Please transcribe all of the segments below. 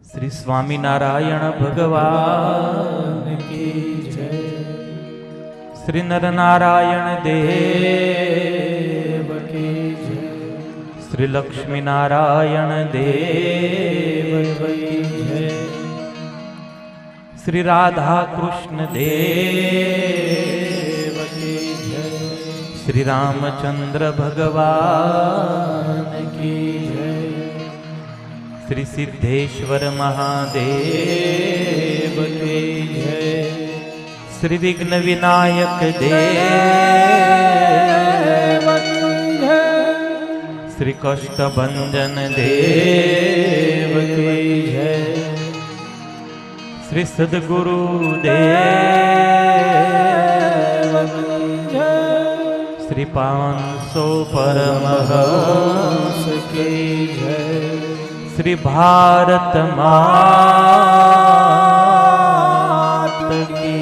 श्री स्वामीनारायण भगवान की जय। श्री नर नारायण देव की जय। श्री लक्ष्मी नारायण देव की जय। श्री राधा कृष्ण देव की जय। श्री रामचंद्र भगवान की जय। श्री सिद्धेश्वर महादेव की जय। श्री विघ्न विनायक देव की जय। श्री कष्टभंजन देव की जय। श्री सद्गुरु देव की जय। श्री 500 परमहंस की जय। श्री भारत मात की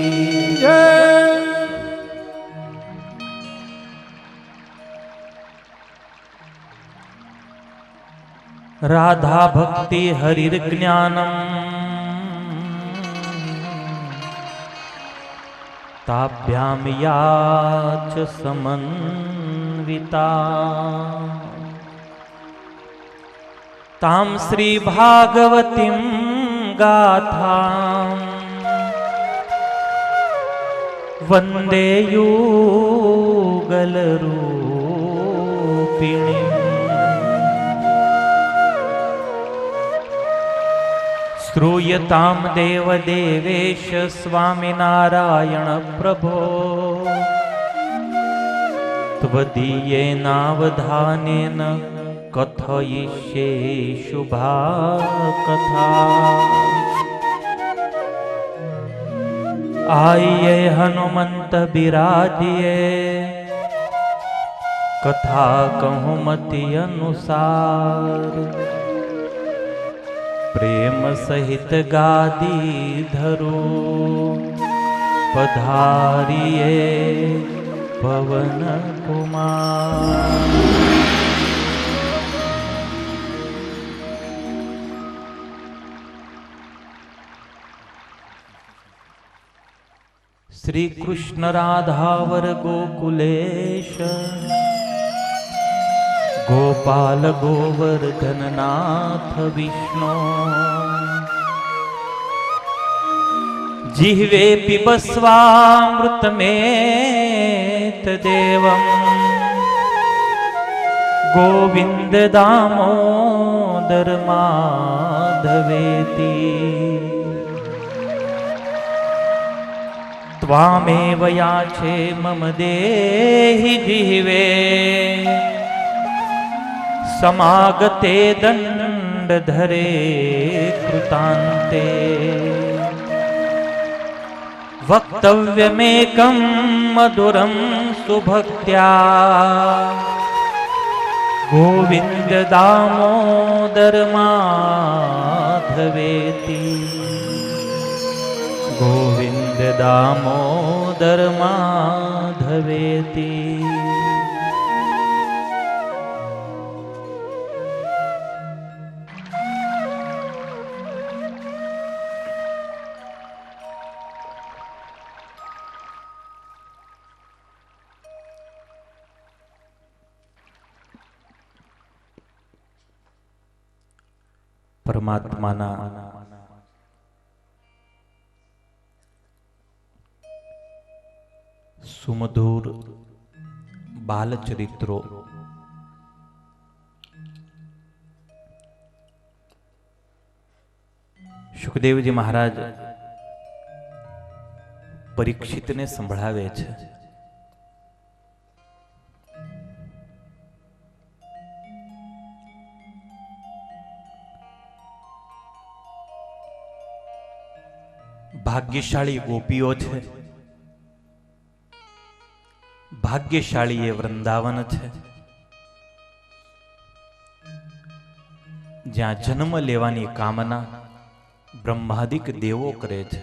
जय। राधा भक्ति हरिर ज्ञानम ताभ्याम याच समन्विता ताम श्री भागवतीं गाथां वंदे युगल रूपिणीं। श्रूयतां देव देवेश स्वामिनारायण प्रभो त्वदीयेनावधानेन कथयिष्ये शुभा कथा। आइए हनुमंत बिराजिए कथा कहूँ मति अनुसार। प्रेम सहित गादी धरो पधारिए पवन कुमार। श्री कृष्ण राधावर गोकुलेश गोपाल गोवर्धन नाथ विष्णु। जिह्वे पिबस्वामृतमेत देवम् गोविंद दामोदर माधवेति। त्वामेव याचे मम देहि जिह्वे समागते दंडधरे कृतान्ते। वक्तव्यमेकं मधुरं सुभक्त्या गोविंद दामोदर माधवेति। गोविंद दामोदर माधवेति। परमात्माना सुमधुर बालचरित्रो સુખદેવજી મહારાજ પરીક્ષિતને સંભળાવે છે. ભાગ્યશાળી ગોપીઓ છે, ભાગ્યશાળી એ વૃંદાવન છે, જ્યાં જન્મ લેવાની કામના બ્રહ્માદિક દેવો કરે છે.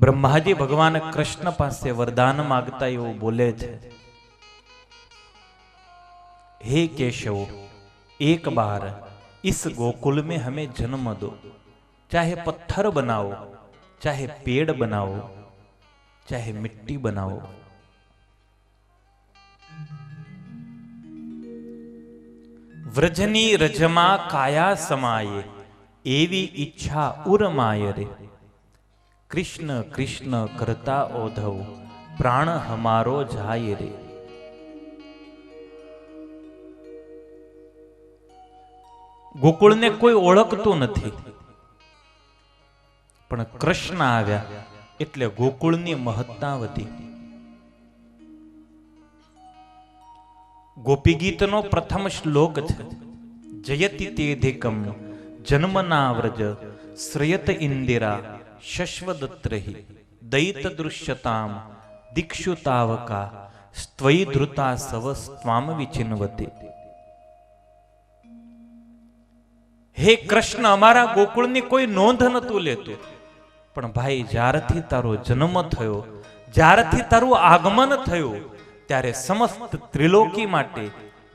ब्रह्माजी भगवान कृष्ण पास वरदान मांगता એવું બોલે છે, हे केशव, एक बार इस गोकुल में हमें जन्म दो, चाहे पत्थर बनाओ, चाहे पेड़ बनाओ, चाहे मिट्टी बनाओ। व्रजनी रजमा काया समाये, एवी इच्छा उरमाय रे। कृष्ण कृष्ण करता ओधव, प्राण हमारो जाय रे। गोकुल ने कोई ओळखतो નથી, પણ કૃષ્ણ આવ્યા એટલે ગોકુળની મહત્તા વધી। ગોપી ગીતનો પ્રથમ શ્લોક છે, જયતિ તેધિકમ જન્મના વ્રજ શ્રયત ઇન્દિરા શશ્વદત્રહિ દૈત દૃશ્યતામ દીક્ષુ તાવકા સ્ત્વયી ધૃતા સવસ્ત્વામ વિચિન્વતે। હે કૃષ્ણ, અમારા ગોકુળની કોઈ નોંધ નતું લેતું, પણ ભાઈ જ્યારથી તારો જન્મ થયો, જ્યારથી તારું આગમન થયું, ત્યારે સમસ્ત ત્રિલોકી માટે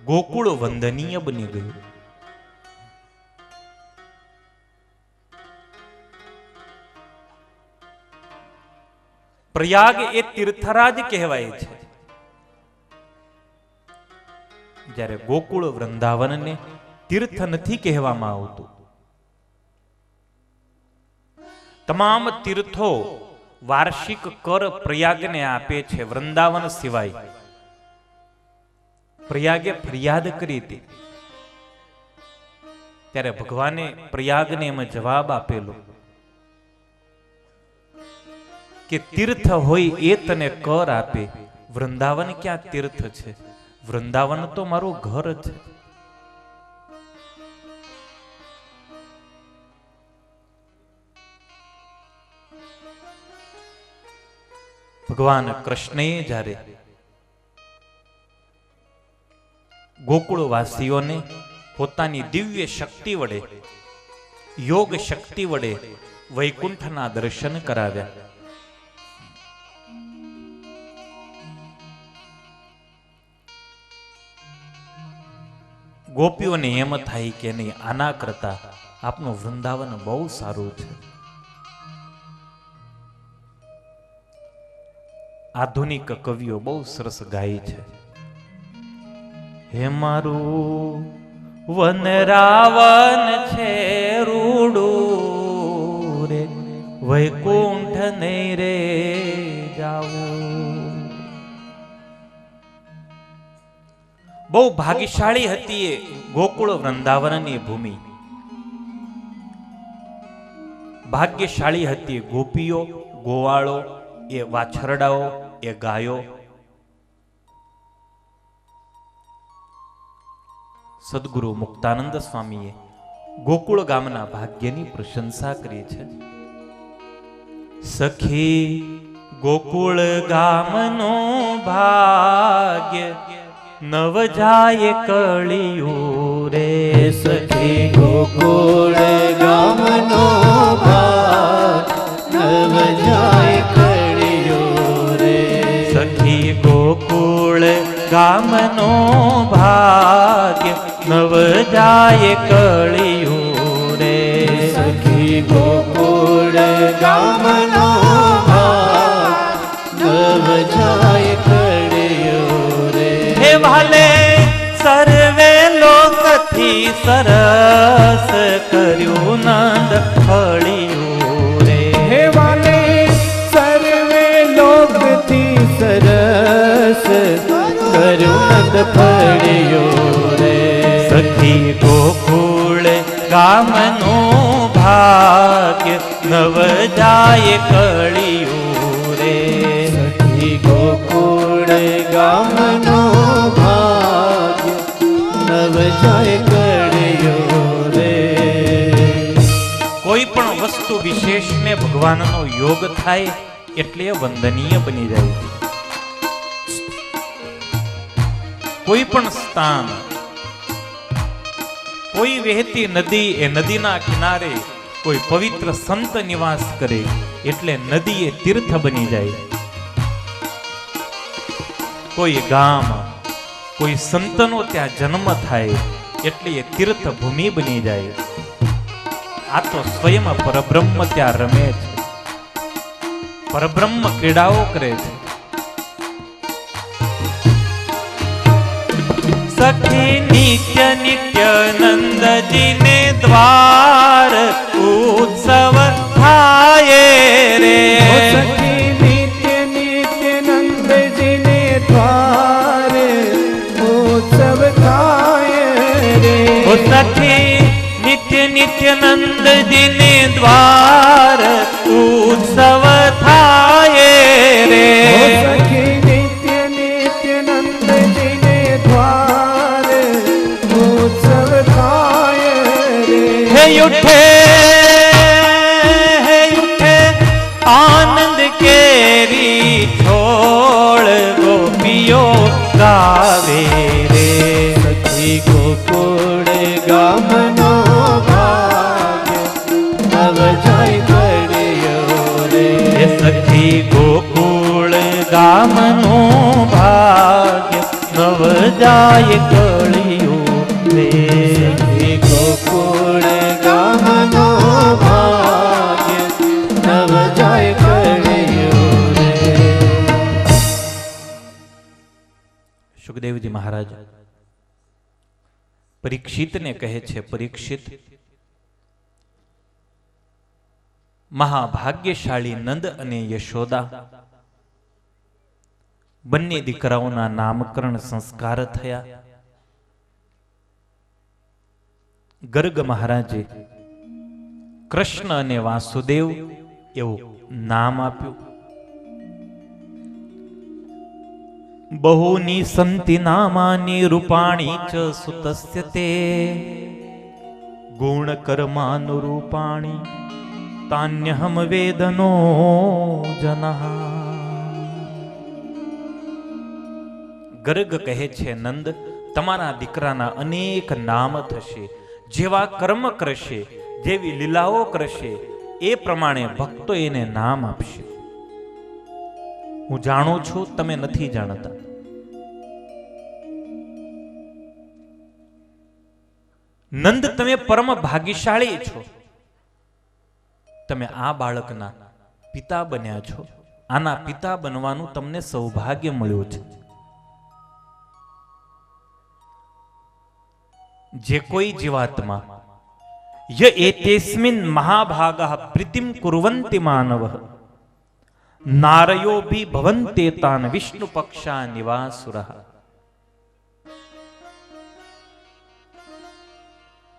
ગોકુળ વંદનીય બની ગયું। પ્રયાગ એ તીર્થરાજ કહેવાય છે, જ્યારે ગોકુળ વૃંદાવનને तीर्थ नहीं कहवामां आवतुं। तमाम तीर्थों वार्षिक कर प्रयाग ने आपे छे, वृंदावन सिवाय। प्रयागे फरियाद करी थी त्यारे भगवाने प्रयाग ने एम जवाब आपेलो कि तीर्थ होय ए तने कर आपे, वृंदावन क्या तीर्थ छे? वृंदावन तो मारू घर छे। भगवान कृष्णे जारे गोकुळवासीओ ने पोतानी दिव्य शक्ति वडे, योग शक्ति वडे वैकुंठना दर्शन कराव्या। गोपीओने एम थाय के नहीं, आना करता आपनो वृंदावन बहु सारू छे। आधुनिक कविओ बहु सरस गाय छे, हे मारू वनरावन छे रूडू रे, वैकुंठ नहीं रे जावू। बहु भाग्यशाળી હતી એ ગોકુળ વૃંદાવનની ભૂમિ। ભાગ્યશાળી હતી ગોપીઓ, ગોવાળો, એ વાછરડાઓ, એ ગાયો। સદગુરુ મુક્તાનંદ સ્વામીએ ગોકુળ ગામના ભાગ્યની પ્રશંસા કરી છે। સખી ગોકુળ ગામનો ભાગ્ય નવ જાય કળિયું રે। સખી ગોકુળ ગામનો ભાગ્ય નવ જાય કળિયું રે। સખી ગોકુળ ગામનો ભાગ્ય નવ જાય કળિયું રે। સખી ગોકુળ ગામનો ભાગ્ય નવ જાય કળિયું રે। હે વાલે સર્વે લોકથી સરસ કર્યું નંદ ફળિયું રે। હે વાલે સર્વે લોકથી સરસ કર્યું નંદ ફળિયું રે। સખી ગોકુળ ગામનો ભાગ્ય નવ જાય કળિયું રે। સખી ગોકુળ ગામનો ભાગ્ય નવ જાય કળિયું રે। કોઈ પણ વસ્તુ વિશેષ ને ભગવાનનો યોગ થાય એટલે વંદનીય બની જાય છે। કોઈ પણ સ્થાન, કોઈ વહેતી નદી, એ નદીના કિનારે કોઈ પવિત્ર સંત નિવાસ કરે એટલે નદી એ તીર્થ બની જાય. કોઈ ગામ, કોઈ સંતનો ત્યાં જન્મ થાય એટલે એ તીર્થ ભૂમિ બની જાય. આ તો સ્વયં પરબ્રહ્મ ત્યાં રમે છે, પરબ્રહ્મ ક્રીડાઓ કરે છે. સખી નિત્ય નિત્ય નંદજીને દ્વાર ઉત્સવ થાય રે. સખી નિત્ય નિત્ય નંદજીને દ્વાર ઉત્સવ થાય રે. સખી નિત્ય નિત્ય નંદજીને દ્વાર ઉત્સવ થાય રે. સખી નિત્ય નિત્ય નંદજીને દ્વાર ઉત્સવ થાય રે. હે ઉઠે આનંદ કેરી છોડ ગોપીઓ ગાવે રે. સખી ગોકુળ ગામનો ભાગ્ય નવ જાય ઘડિયો રે. હે સખી ગોકુળ ગામનો ભાગ્ય નવ જાય કળિયું રે. સખી ગોકુળ ગામનો ભાગ્ય નવ જાય ઘડિયો રે. સુખદેવજી મહારાજ પરીક્ષિતને કહે છે, પરીક્ષિત, મહાભાગ્યશાળી નંદ અને યશોદા બંને દીકરાઓના નામકરણ સંસ્કાર થયા. ગર્ગ મહારાજે કૃષ્ણ અને વાસુદેવ એવું નામ આપ્યું. બહુની સંતિ નામાની રૂપાણી ચ સુતસ્ય તે ગુણ કર્માનુરૂપાણી તાન્યહમ વેદનો જનઃ. ગર્ગ કહે છે, નંદ, તમારા દીકરાના અનેક નામ થશે. જેવા કર્મ કરશે, જેવી લીલાઓ કરશે, એ પ્રમાણે ભક્તો એને નામ આપશે. હું જાણું છું, તમે નથી જાણતા. નંદ, તમે પરમ ભાગ્યશાળી છો. તમે આ બાળકના પિતા બન્યા છો. આના પિતા બનવાનું તમને સૌભાગ્ય મળ્યું છે. જે કોઈ જીવાત્મા ય એતેસ્મિન મહાભાગઃ પ્રીતિમ કુર્વન્તિ માનવઃ નારયો ભી ભવન્તે તાન વિષ્ણુ પક્ષા નિવાસુરઃ.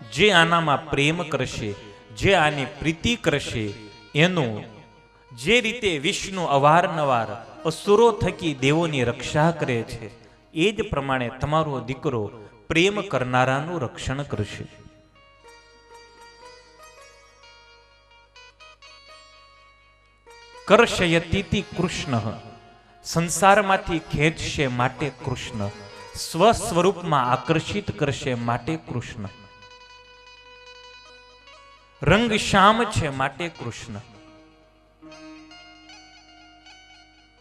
જે આનામાં પ્રેમ કરશે, જે આની પ્રીતિ કરશે, એનું જે રીતે વિષ્ણુ અવારનવાર અસુરો થકી દેવોની રક્ષા કરે છે, એ જ પ્રમાણે તમારો દીકરો પ્રેમ કરનારાનું રક્ષણ કરશે. કર્ષયતીતિ કૃષ્ણ, સંસારમાંથી ખેંચશે માટે કૃષ્ણ, સ્વસ્વરૂપમાં આકર્ષિત કરશે માટે કૃષ્ણ, રંગ શ્યામ છે માટે કૃષ્ણ.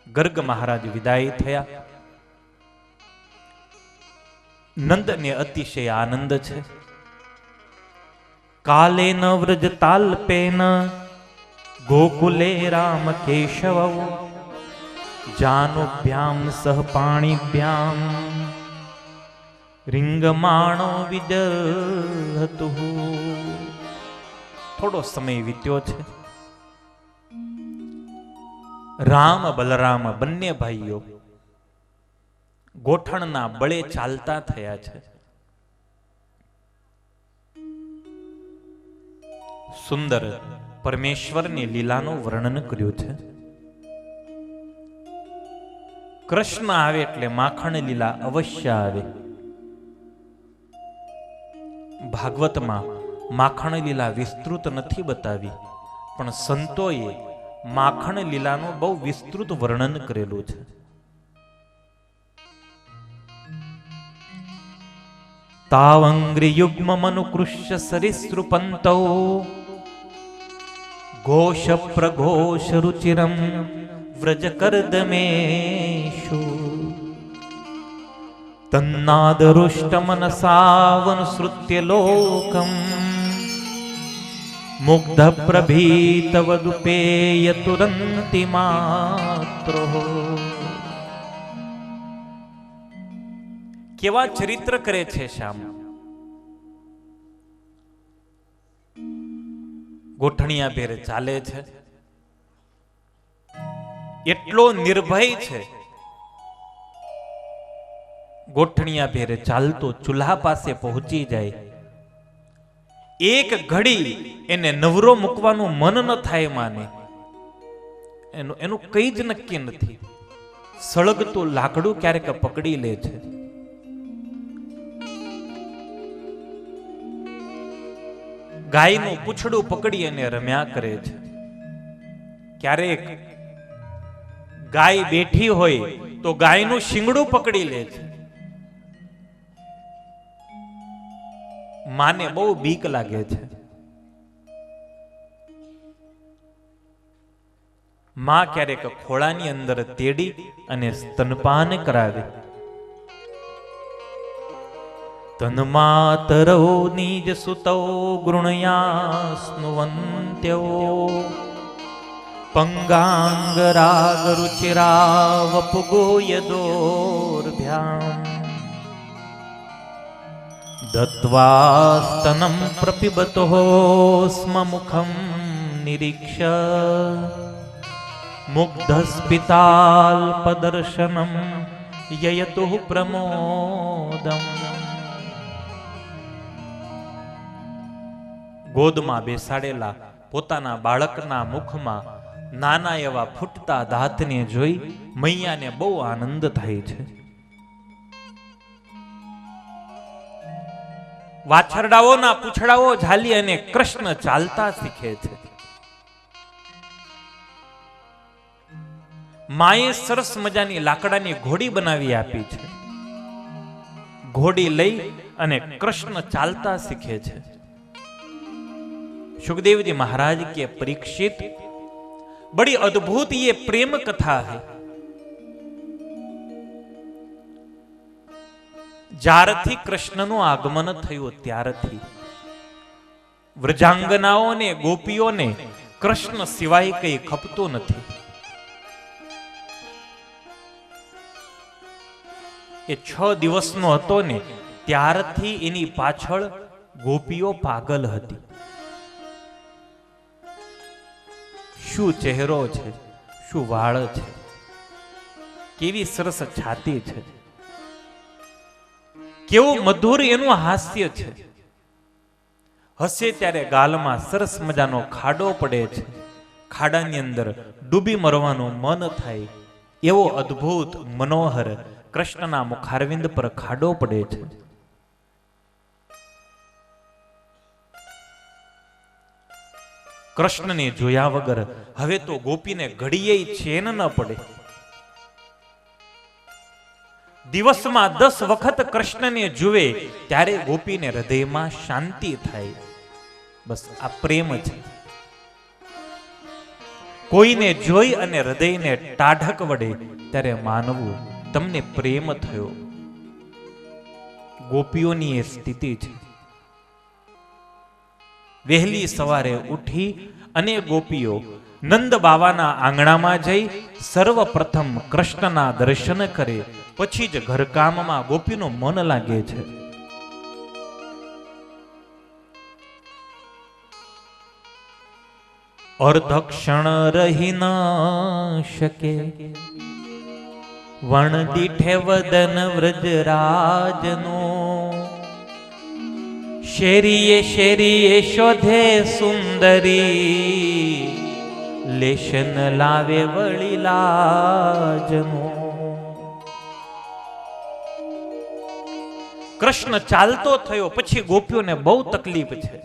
ગર્ગ મહારાજ વિદાય થયા. નંદને અતિશય આનંદ છે. કાલે ન વ્રજ તાલ્પેન ગોકુલે રામ કેશવ જાનુભ્યામ સહ પાણીભ્યામ રીંગમાણો વિજરહતુ. થોડો સમય વીત્યો છે. રામ બલરામ બંને ભાઈઓ ગોઠણના બળે ચાલતા થયા છે. સુંદર પરમેશ્વરની લીલાનું વર્ણન કર્યું છે. કૃષ્ણ આવે એટલે માખણ લીલા અવશ્ય આવે. ભાગવતમાં માખણ લીલા વિસ્તૃત નથી બતાવી, પણ સંતોએ માખણ લીલાનું બહુ વિસ્તૃત વર્ણન કરેલું છે. તાવંગ્રી યુગ્મ મનુકૃષ્ય સરિસૃપંતો ઘોષ પ્રઘોષ રુચિરમ વ્રજ કરદમેશુ તન્નાદરુષ્ટ મનસાવનુસૃત્ય લોકમ મુગ્ધ પ્રભીતવદુપેય તુરંતિ માત્રો. કેવા ચરિત્ર કરે છે શ્યામ. ગોઠણિયા ભેર ચાલે છે, એટલો નિર્ભય છે. ગોઠણિયા ભેરે ચાલતો ચૂલ્હા પાસે પહોંચી જાય, એક ઘડી એને નવરો મૂકવાનું મન ન થાય માને. એનું કઈ જ નક્કી નથી. સળગતું લાકડું ક્યારેક પકડી લે છે. ગાયનું પૂંછડું પકડી અને રમ્યા કરે છે. ક્યારેક ગાય બેઠી હોય તો ગાયનું શિંગડું પકડી લે છે. માને બહુ બીક લાગે છે. માં ક્યારેક ખોળાની અંદર તેડી અને સ્તનપાન કરાવે. તન્માતરૌ નિજ સુતૌ ગૃણયા સ્નુવંત્યો પંગાંગરાગ રુચિરાવપુગોયદોર્ભ્યામ દત્વાસ્તનમ પ્રપિબતો સ્મ મુખમ નિરીક્ષ્ય મુગ્ધસ્પિતાલ્પદર્શનમ યયતુઃ પ્રમોદમ. ગોદમાં બેસાડેલા પોતાના બાળકના મુખમાં નાના એવા ફૂટતા દાંતને જોઈ મૈયાને બહુ આનંદ થાય છે. વાછરડાઓના પૂંછડાઓ ઝાલી અને કૃષ્ણ ચાલતા શીખે છે. માએ સરસ મજાની લાકડાની ઘોડી બનાવી આપી છે. ઘોડી લઈ અને કૃષ્ણ ચાલતા શીખે છે. सुखदेव जी महाराज के परीक्षित बड़ी अद्भुत ये प्रेम कथा है. જ્યારથી કૃષ્ણનું આગમન થયું ત્યારથી વ્રજાંગનાઓને ગોપીઓને કૃષ્ણ સિવાય કઈ ખપતું નથી. એ 6 દિવસનો હતો ને ત્યારથી એની પાછળ ગોપીઓ પાગલ હતી. શું ચહેરો છે, શું વાળ છે, કેવી સરસ છાતી છે, કેવું મધુર એનું હાસ્ય છે. હસે ત્યારે ગાલમાં સરસ મજાનો ખાડો પડે છે. ખાડાની અંદર ડૂબી મરવાનું મન થાય એવો અદ્ભુત મનોહર કૃષ્ણના મુખારવિંદ પર ખાડો પડે છે. કૃષ્ણને જોયા વગર હવે તો ગોપીને ઘડીએ ચેન ન પડે. દિવસમાં 10 વખત કૃષ્ણને જુએ ત્યારે ગોપીને હૃદયમાં શાંતિ થાય. બસ આ પ્રેમ છે. કોઈને જોઈ અને હૃદયને ટાઢક વડે ત્યારે માનવું તમને પ્રેમ થયો. ગોપીઓની એ સ્થિતિ છે. વહેલી સવારે ઉઠી અને ગોપીઓ નંદ બાવાના આંગણામાં જઈ સર્વપ્રથમ કૃષ્ણના દર્શન કરે, પછી જ ઘરકામમાં ગોપીનું મન લાગે છે. અર્ધક્ષણ રહી ન શકે વણ દીઠે વદન વ્રજરાજનો શેરીએ શેરીએ શોધે સુંદરી લેશન લાવે વળી લાજનો. કૃષ્ણ ચાલતો થયો પછી ગોપીઓને બહુ તકલીફ છે.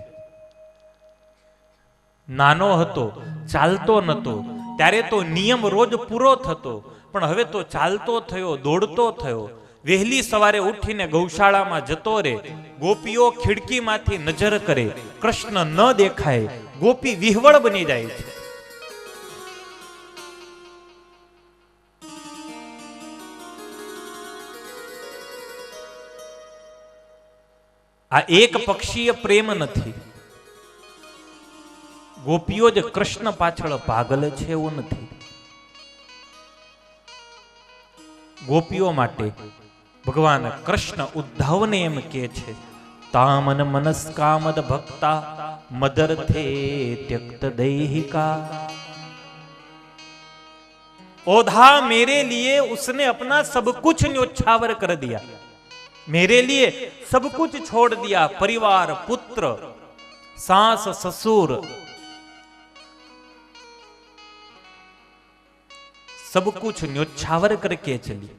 નાનો હતો, ચાલતો નતો, ત્યારે તો નિયમ રોજ પૂરો થતો, પણ હવે તો ચાલતો થયો, દોડતો થયો વહેલી સવારે ઉઠીને ગૌશાળામાં જતો રહે, ગોપીઓ ખિડકીમાંથી નજર કરે, કૃષ્ણ ન દેખાય, ગોપી વિહવળ બની જાય છે. આ એક પક્ષીય પ્રેમ નથી. ગોપીઓ જ કૃષ્ણ પાછળ પાગલ છે એવું નથી. ગોપીઓ માટે ભગવાન કૃષ્ણ ઉદ્ધવને એમ કહે છે, તામન મનસ્કામદ ભક્તા મદર્થે ત્યક્ત દૈહિકા. ओधा मेरे लिए उसने अपना सब कुछ न्योछावर कर दिया, मेरे लिए सब कुछ छोड़ दिया, परिवार, पुत्र, सास, ससुर, सब कुछ न्योछावर करके चली.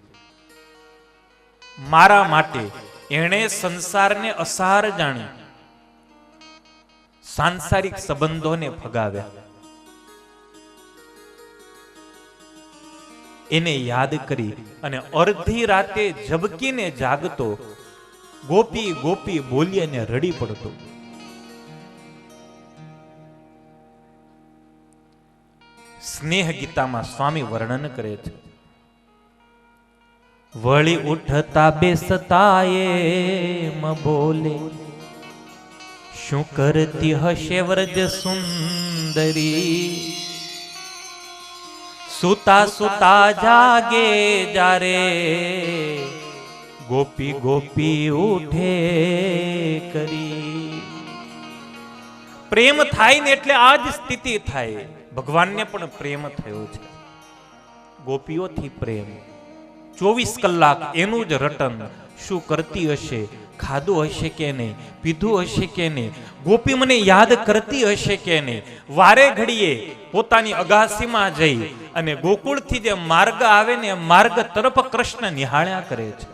मारा माटे एणे संसार ने असार जाणी, सांसारिक संबंधों ने फगाव्या. એને યાદ કરી અને અડધી રાતે ઝબકીને જાગતો, ગોપી ગોપી બોલી અને રડી પડતો. સ્નેહ ગીતામાં સ્વામી વર્ણન કરે છે, વળી ઉઠતા બેસતા એમ બોલે, શું કરતી હશે વ્રજ સુંદરી, સુતા સુતા જાગે જારે, ગોપી ગોપી ઉઠે કરી. પ્રેમ થાય ને એટલે આ જ સ્થિતિ થાય. ભગવાનને પણ પ્રેમ થયો છે, ગોપીઓથી પ્રેમ. 24 કલાક એનું જ રટન. શું કરતી હશે, ખાધું હશે કે નહીં, પીધું હશે કે નહીં, ગોપી મને યાદ કરતી હશે કે નહીં. વારે ઘડીએ પોતાની અગાસીમાં જઈ અને ગોકુળથી જે માર્ગ આવે ને માર્ગ તરફ કૃષ્ણ નિહાળ્યા કરે છે.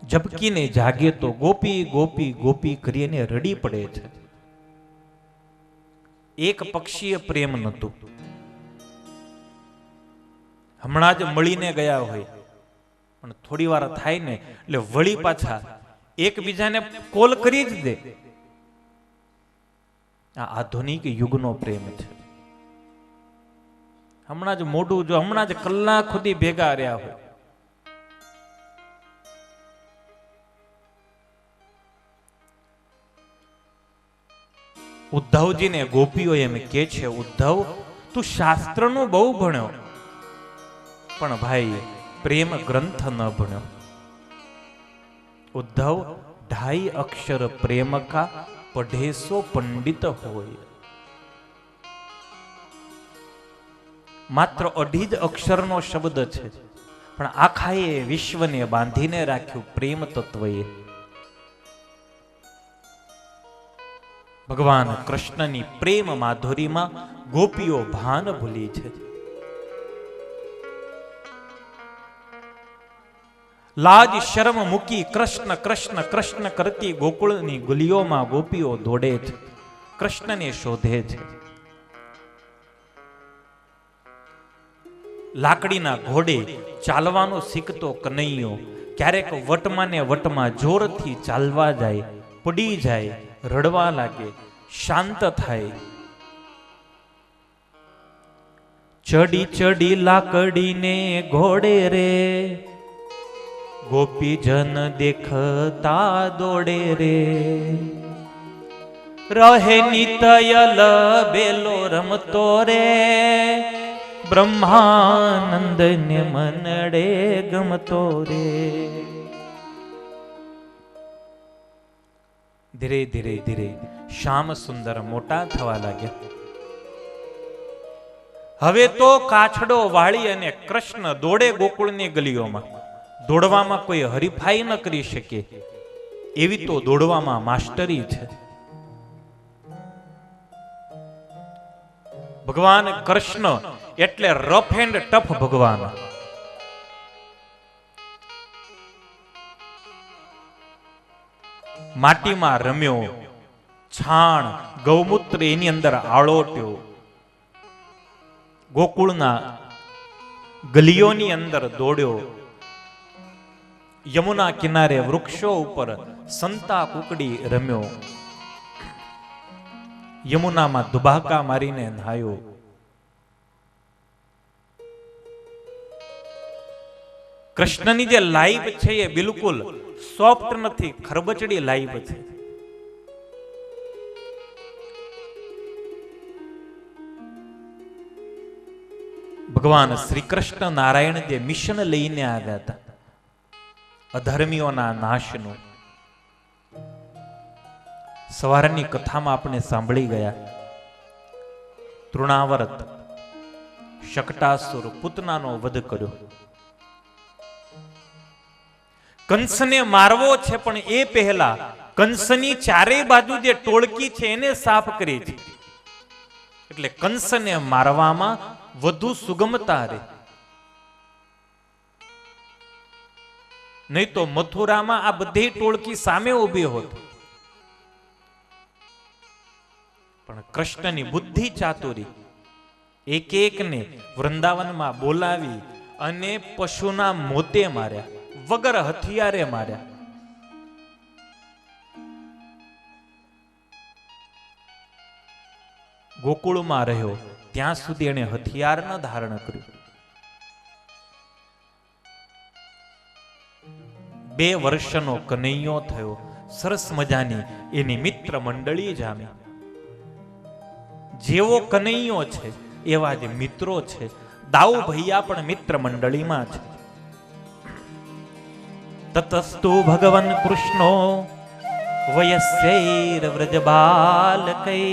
ઝબકીને જાગે તો ગોપી ગોપી ગોપી કરીને રડી પડે છે. એક પક્ષીય પ્રેમ નહોતું. હમણાં જ મળીને ગયા હોય પણ થોડી વાર થાય ને એટલે વળી પાછા એકબીજાને કોલ કરી જ દે. આ આધુનિક યુગનો પ્રેમ છે. હમણાં જ મોઢું જો, હમણાં જ કલાક સુધી ભેગા રહ્યા હોય. ઉદ્ધવજીને ગોપીઓ એમ કે છે, ઉદ્ધવ તું શાસ્ત્રનું બહુ ભણ્યો પણ ભાઈ પ્રેમ ગ્રંથ ન ભણ્યો. ઉદ્ધવ 2.5 અક્ષર પ્રેમ કા પઢેસો પંડિત હોય. માત્ર 2.5 જ અક્ષરનો શબ્દ છે પણ આખા એ વિશ્વને બાંધીને રાખ્યું પ્રેમ તત્વએ. ભગવાન કૃષ્ણની પ્રેમ માધુરીમાં ગોપીઓ ભાન ભૂલી છે. લાજ શરમ મૂકી કૃષ્ણ કૃષ્ણ કૃષ્ણ કરતી ગોકુળની ગુલીઓમાં ગોપીઓ દોડે છે, કૃષ્ણને શોધે છે. લાકડીના ઘોડે ચાલવાનો શીખતો કનૈયો ક્યારેક વટમાં ને વટમાં જોરથી ચાલવા જાય, પડી જાય, રડવા લાગે, શાંત થાય. ચડી ચડી લાકડીને ઘોડે રે, ગોપીજન દેખતા દોડે રે. રહે નિતયલ બેલો રમતો રે, બ્રહ્માનંદ ને મનડે ગમતો રે. ધીરે ધીરે ધીરે શ્યામ સુંદર મોટા થવા લાગ્યા. હવે તો કાછડો વાળી અને કૃષ્ણ દોડે ગોકુળની ગલીઓમાં. દોડવામાં કોઈ હરીફાઈ ન કરી શકે એવી તો દોડવામાં માસ્ટરી છે. ભગવાન કૃષ્ણ એટલે રફ એન્ડ ટફ ભગવાન. માટીમાં રમ્યો, છાણ ગૌમૂત્ર એની અંદર આળોટ્યો, ગોકુળના ગલીઓની અંદર દોડ્યો, યમુના કિનારે વૃક્ષો ઉપર સંતા કુકડી રમ્યો, યમુનામાં દુબાકા મારીને નહાયો. કૃષ્ણની જે લાઈફ છે એ બિલકુલ સોફ્ટ નથી, ખરબચડી લાઈફ છે. ભગવાન શ્રી કૃષ્ણ નારાયણ જે મિશન લઈને આવ્યા હતા અધર્મીઓના નાશનું, સવારની કથામાં આપણે સાંભળી ગયા. તૃણાવર્ત શકટાસુર પૂતનાનો વધ કર્યો. કંસને મારવો છે, પણ એ પહેલા કંસની ચારે બાજુ જે ટોળકી છે એને સાફ કરી છે, એટલે કંસને મારવામાં વધુ સુગમતા રહે. નહીં તો મથુરામાં આ બધી ટોળકી સામે ઊભી હોત. પણ કૃષ્ણની બુદ્ધિ ચાતુરી એક એકને વૃંદાવનમાં બોલાવી અને પશુના મોતે માર્યા, વગર હથિયારે માર્યા. ગોકુળમાં રહ્યો ત્યાં સુધી એને હથિયાર ન ધારણ કર્યું. 2 વર્ષનો કનૈયો થયો, સરસ મજાની એની મિત્ર મંડળી જામી. જેવો કનૈયો છે એવા જ મિત્રો છે. દાઉ ભૈયા પણ મિત્ર મંડળીમાં છે. તતસ્તુ ભગવન કૃષ્ણો વયસ્યૈર વ્રજબાલકૈ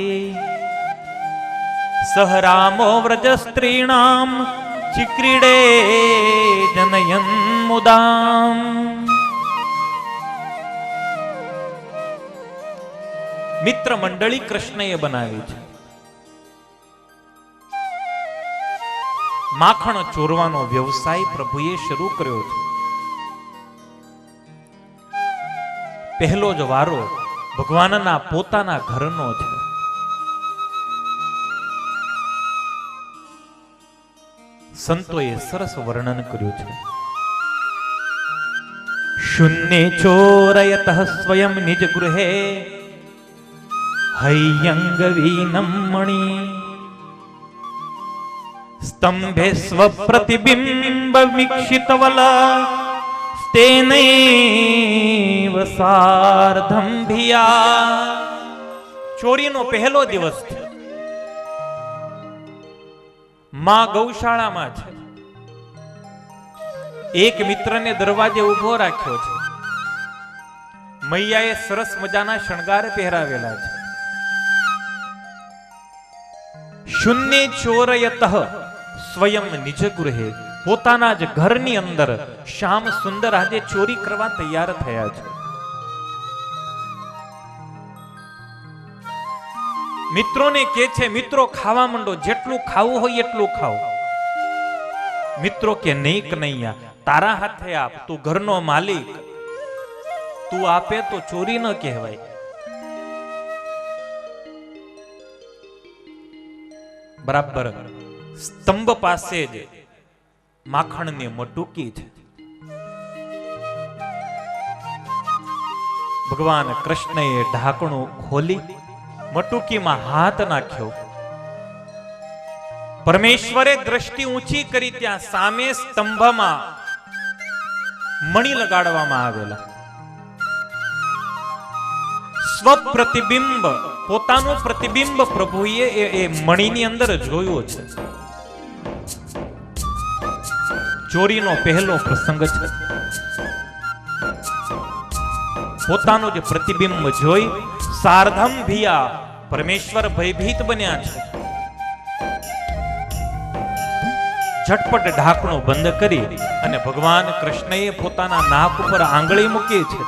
સહ રામો વ્રજ સ્ત્રીણામ ચિક્રીડે જનયન મુદામ. મિત્ર મંડળી કૃષ્ણએ બનાવી છે. માખણ ચોરવાનો વ્યવસાય પ્રભુએ શરૂ કર્યો છે. પહેલો જ વારો ભગવાનના પોતાના ઘરનો છે. સંતોએ સરસ વર્ણન કર્યું છે. શૂન્ય ચોરયત સ્વયં નિજ ગૃહે હૈયંગ વિનમણી સ્તંભે સ્વપ્રતિબિંબ વિક્ષિતવલ તેનૈવ સાર્ધમ ભિયા. ચોરીનો પહેલો દિવસ છે. માં ગૌશાળામાં છે. એક મિત્રને દરવાજે ઉભો રાખ્યો છે. મૈયાએ સરસ મજાના શણગાર પહેરાવેલા છે. શૂન્ય ચોરયત સ્વયં નિજ ગૃહે, પોતાના જ ઘરની અંદર શ્યામ સુંદર આજે ચોરી કરવા તૈયાર થયા છે. મિત્રોને કે છે, મિત્રો ખાવા માંડો, જેટલું ખાવું હોય એટલું ખાઓ. મિત્રો કે નહીં કનૈયા, તારા હાથે આપ, તું ઘરનો માલિક, તું આપે તો ચોરી ન કહેવાય. બરાબર સ્તંભ પાસે જ માખણની મટુકી છે. ભગવાન કૃષ્ણએ ઢાંકણું ખોલી મટુકીમાં હાથ નાખ્યો. પરમેશ્વરે દ્રષ્ટિ ઊંચી કરી, ત્યાં સામે સ્તંભમાં મણી લગાડવામાં આવેલા. સ્વપ્રતિબિંબ, પોતાનું પ્રતિબિંબ પ્રભુએ એ મણીની અંદર જોયું છે. ચોરીનો પહેલો પ્રસંગ છે. પોતાનું જે પ્રતિબિંબ જોઈ સાર્ધમ ભિયા, પરમેશ્વર ભયભીત બન્યા છે. ઝટપટ ઢાંકણું બંધ કરી અને ભગવાન કૃષ્ણએ પોતાના નાક ઉપર આંગળી મૂકી છે.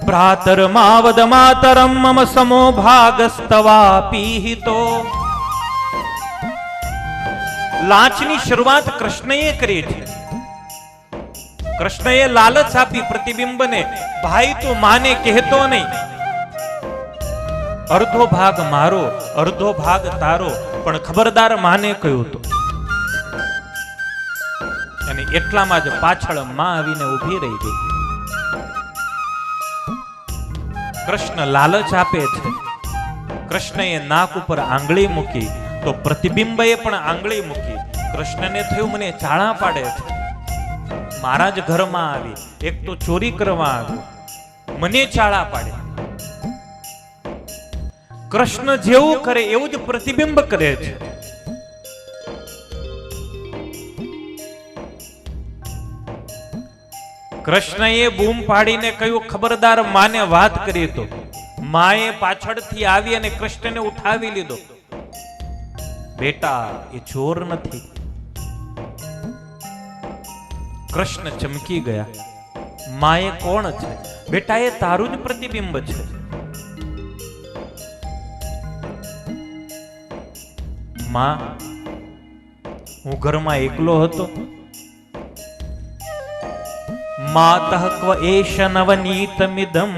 ભ્રાતર માવદ માતરમ મમ સમો ભાગસ્તવા પીહિતો. લાંચની શરૂઆત કૃષ્ણએ કરી છે. કૃષ્ણએ લાલચ આપી પ્રતિબિંબને, ભાઈ તું માને કહેતો નહીં, અડધો ભાગ મારો અડધો ભાગ તારો, પણ ખબરદાર માને કહ્યું હતું. અને એટલામાં જ પાછળ માં આવીને ઊભી રહી ગઈ. કૃષ્ણ લાલચ આપે છે. કૃષ્ણએ નાક ઉપર આંગળી મૂકી તો પ્રતિબિંબએ પણ આંગળી મૂકી. કૃષ્ણને થયું મને ચાળા પાડે છે, મારા જ ઘરમાં આવી, એક તો ચોરી કરવા આવ્યો, મને ચાળા પાડે. કૃષ્ણ જેવું કરે એવું જ પ્રતિબિંબ કરે છે. કૃષ્ણએ બૂમ પાડીને કહ્યું ખબરદાર, માને વાત કરી તો માએ પાછળથી આવી અને કૃષ્ણને ઉઠાવી લીધો. બેટા, એ ચોર નથી. કૃષ્ણ ચમકી ગયા. માએ કોણ છે? બેટા, એ તારું જ પ્રતિબિંબ છે. માં, હું ઘરમાં એકલો હતો. માતઃ ક્વ એષ નવનીતમિદં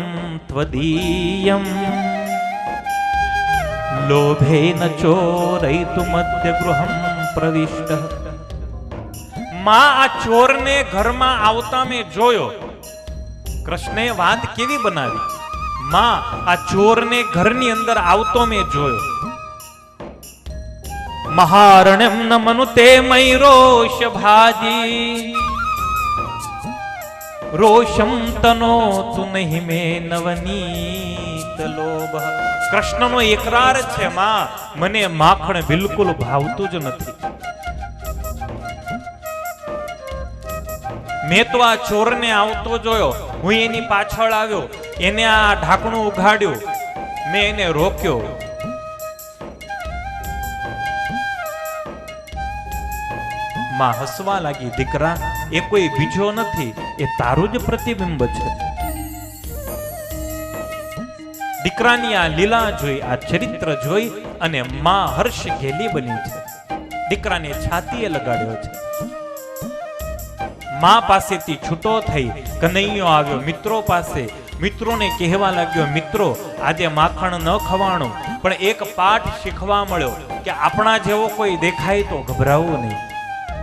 ત્વદીયં લોભેન ચોરયિતુમદ્ય ગૃહં પ્રવિષ્ટઃ. માં, આ ચોરને ઘરમાં આવતા મેં જોયો. કૃષ્ણે વાત કેવી બનાવી? માં, આ ચોરને ઘરની અંદર આવતો મેં જોયો. મહારણ્યમ ન મનુતે મયી રોષ ભાજી રોષમ તનોતુ નહીં મે નવનીત લોભ. કૃષ્ણનો એકરાર છે, માં, મને માખણ બિલકુલ ભાવતું જ નથી. મેં તો આ ચોરને આવતો જોયો, હું એની પાછળ આવ્યો, એને આ ઢાંકણું ઉઘાડ્યું, મેં એને રોક્યો. માં હસવા લાગી. દીકરા, એ કોઈ બીજો નથી, એ તારું જ પ્રતિબિંબ છે. દીકરાની આ લીલા જોઈ, આ ચરિત્ર જોઈ અને માં હર્ષ ઘેલી બની છે. દીકરાને છાતીએ લગાડ્યો છે. માં પાસેથી છૂટો થઈ કનૈયો આવ્યો મિત્રો પાસે. મિત્રોને કહેવા લાગ્યો, મિત્રો, આજે માખણ ન ખવાણું, પણ એક પાઠ શીખવા મળ્યો કે આપણા જેવો કોઈ દેખાય તો ગભરાવું નહીં,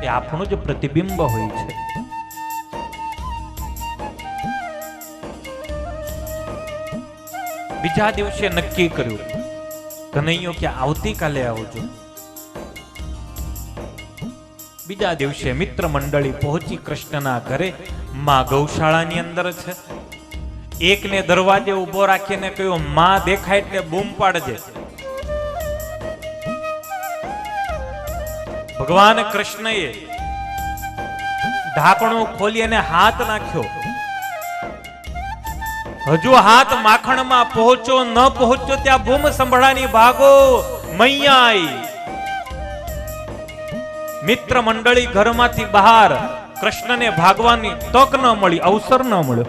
એ આપણું જ પ્રતિબિંબ હોય છે. બીજા દિવસે નક્કી કર્યું, કનૈયો કે આવતીકાલે આવજો. બીજા દિવસે મિત્ર મંડળી પહોંચી કૃષ્ણના ઘરે. માં ગૌશાળાની અંદર છે. એકને દરવાજે ઉભો રાખીને કહ્યું, માં દેખાય એટલે બૂમ પાડજે. ભગવાન કૃષ્ણએ ઢાંકણું ખોલી અને હાથ નાખ્યો. હજુ હાથ માખણમાં પહોંચો ન પહોંચો ત્યાં બૂમ સંભળાની, ભાગો, મૈયા આઈ. મિત્ર મંડળી ઘરમાંથી બહાર. કૃષ્ણને ભાગવાની તક ન મળી, અવસર ન મળ્યો.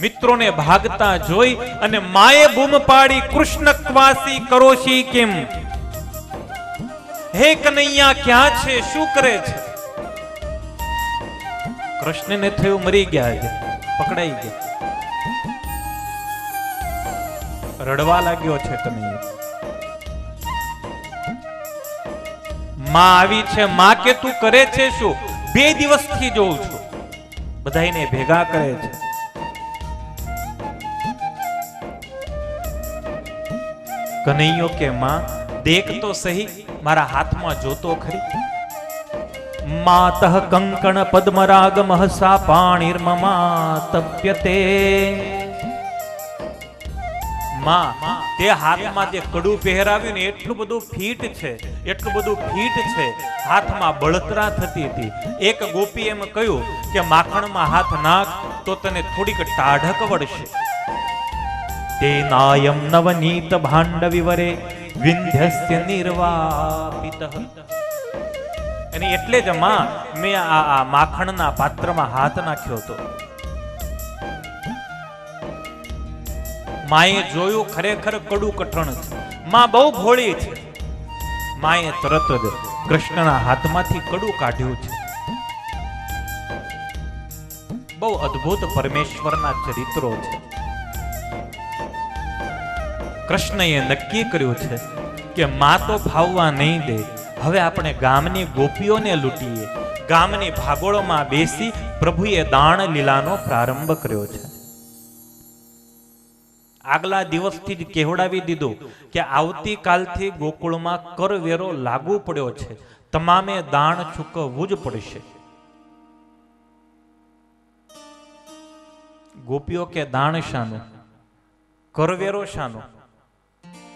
મિત્રોને ભાગતા જોઈ અને માએ બૂમ પાડી, કૃષ્ણ ક્વાસી કરોશી કેમ? હે કનૈયા, ક્યાં છે? શું કરે છે? કૃષ્ણને થયું મરી ગયા છે, પકડાઈ ગયા. રડવા લાગ્યો છે કનૈયો. માં આવી છે. માં કે તું કરે છે શું? 2 દિવસથી જોઉં છું. બધાઈને ભેગા કરે છે. કનૈયો કે માં દેખ તો સહી, મારા હાથમાં જોતો ખરી. માતઃ કંકણ પદ્મરાગ મહસા પાણીર્મમાતપ્યતે. માં, તે હાથમાં જે કડું પહેરાવ્યું ને એટલું બધું ફીટ છે, એટલું બધું ફીટ છે. હાથમાં બળતરા થતી હતી. એક ગોપી એમ કહ્યું કે માખણમાં હાથ નાખ તો તને થોડીક ટાઢક વળશે. તે નાયમ નવનીત ભાંડ વિવરે વિંધ્યસ્ય નિર્વાપિતઃ. અને એટલે જ માં મેં આ માખણના પાત્રમાં હાથ નાખ્યો હતો. માએ જોયું, ખરેખર કડું કઠણ છે. માં બહુ ભોળી છે. માએ તરત જ કૃષ્ણના હાથમાંથી કડું કાઢ્યું છે. બહુ અદ્ભુત પરમેશ્વરના ચરિત્રો છે. કૃષ્ણએ નક્કી કર્યું છે કે માં તો ફાવવા નહીં દે, હવે આપણે ગામની ગોપીઓને લૂંટીએ. ગામની ભાગોળમાં બેસી પ્રભુએ દાણ લીલાનો પ્રારંભ કર્યો છે. આગલા દિવસથી જ કહેવડાવી દીધું કે આવતીકાલથી ગોકુળમાં કરવેરો લાગુ પડ્યો છે, તમામે દાણ ચૂકવવું જ પડશે. ગોપીઓ કે દાણ શાનું, કરવેરો શાનો?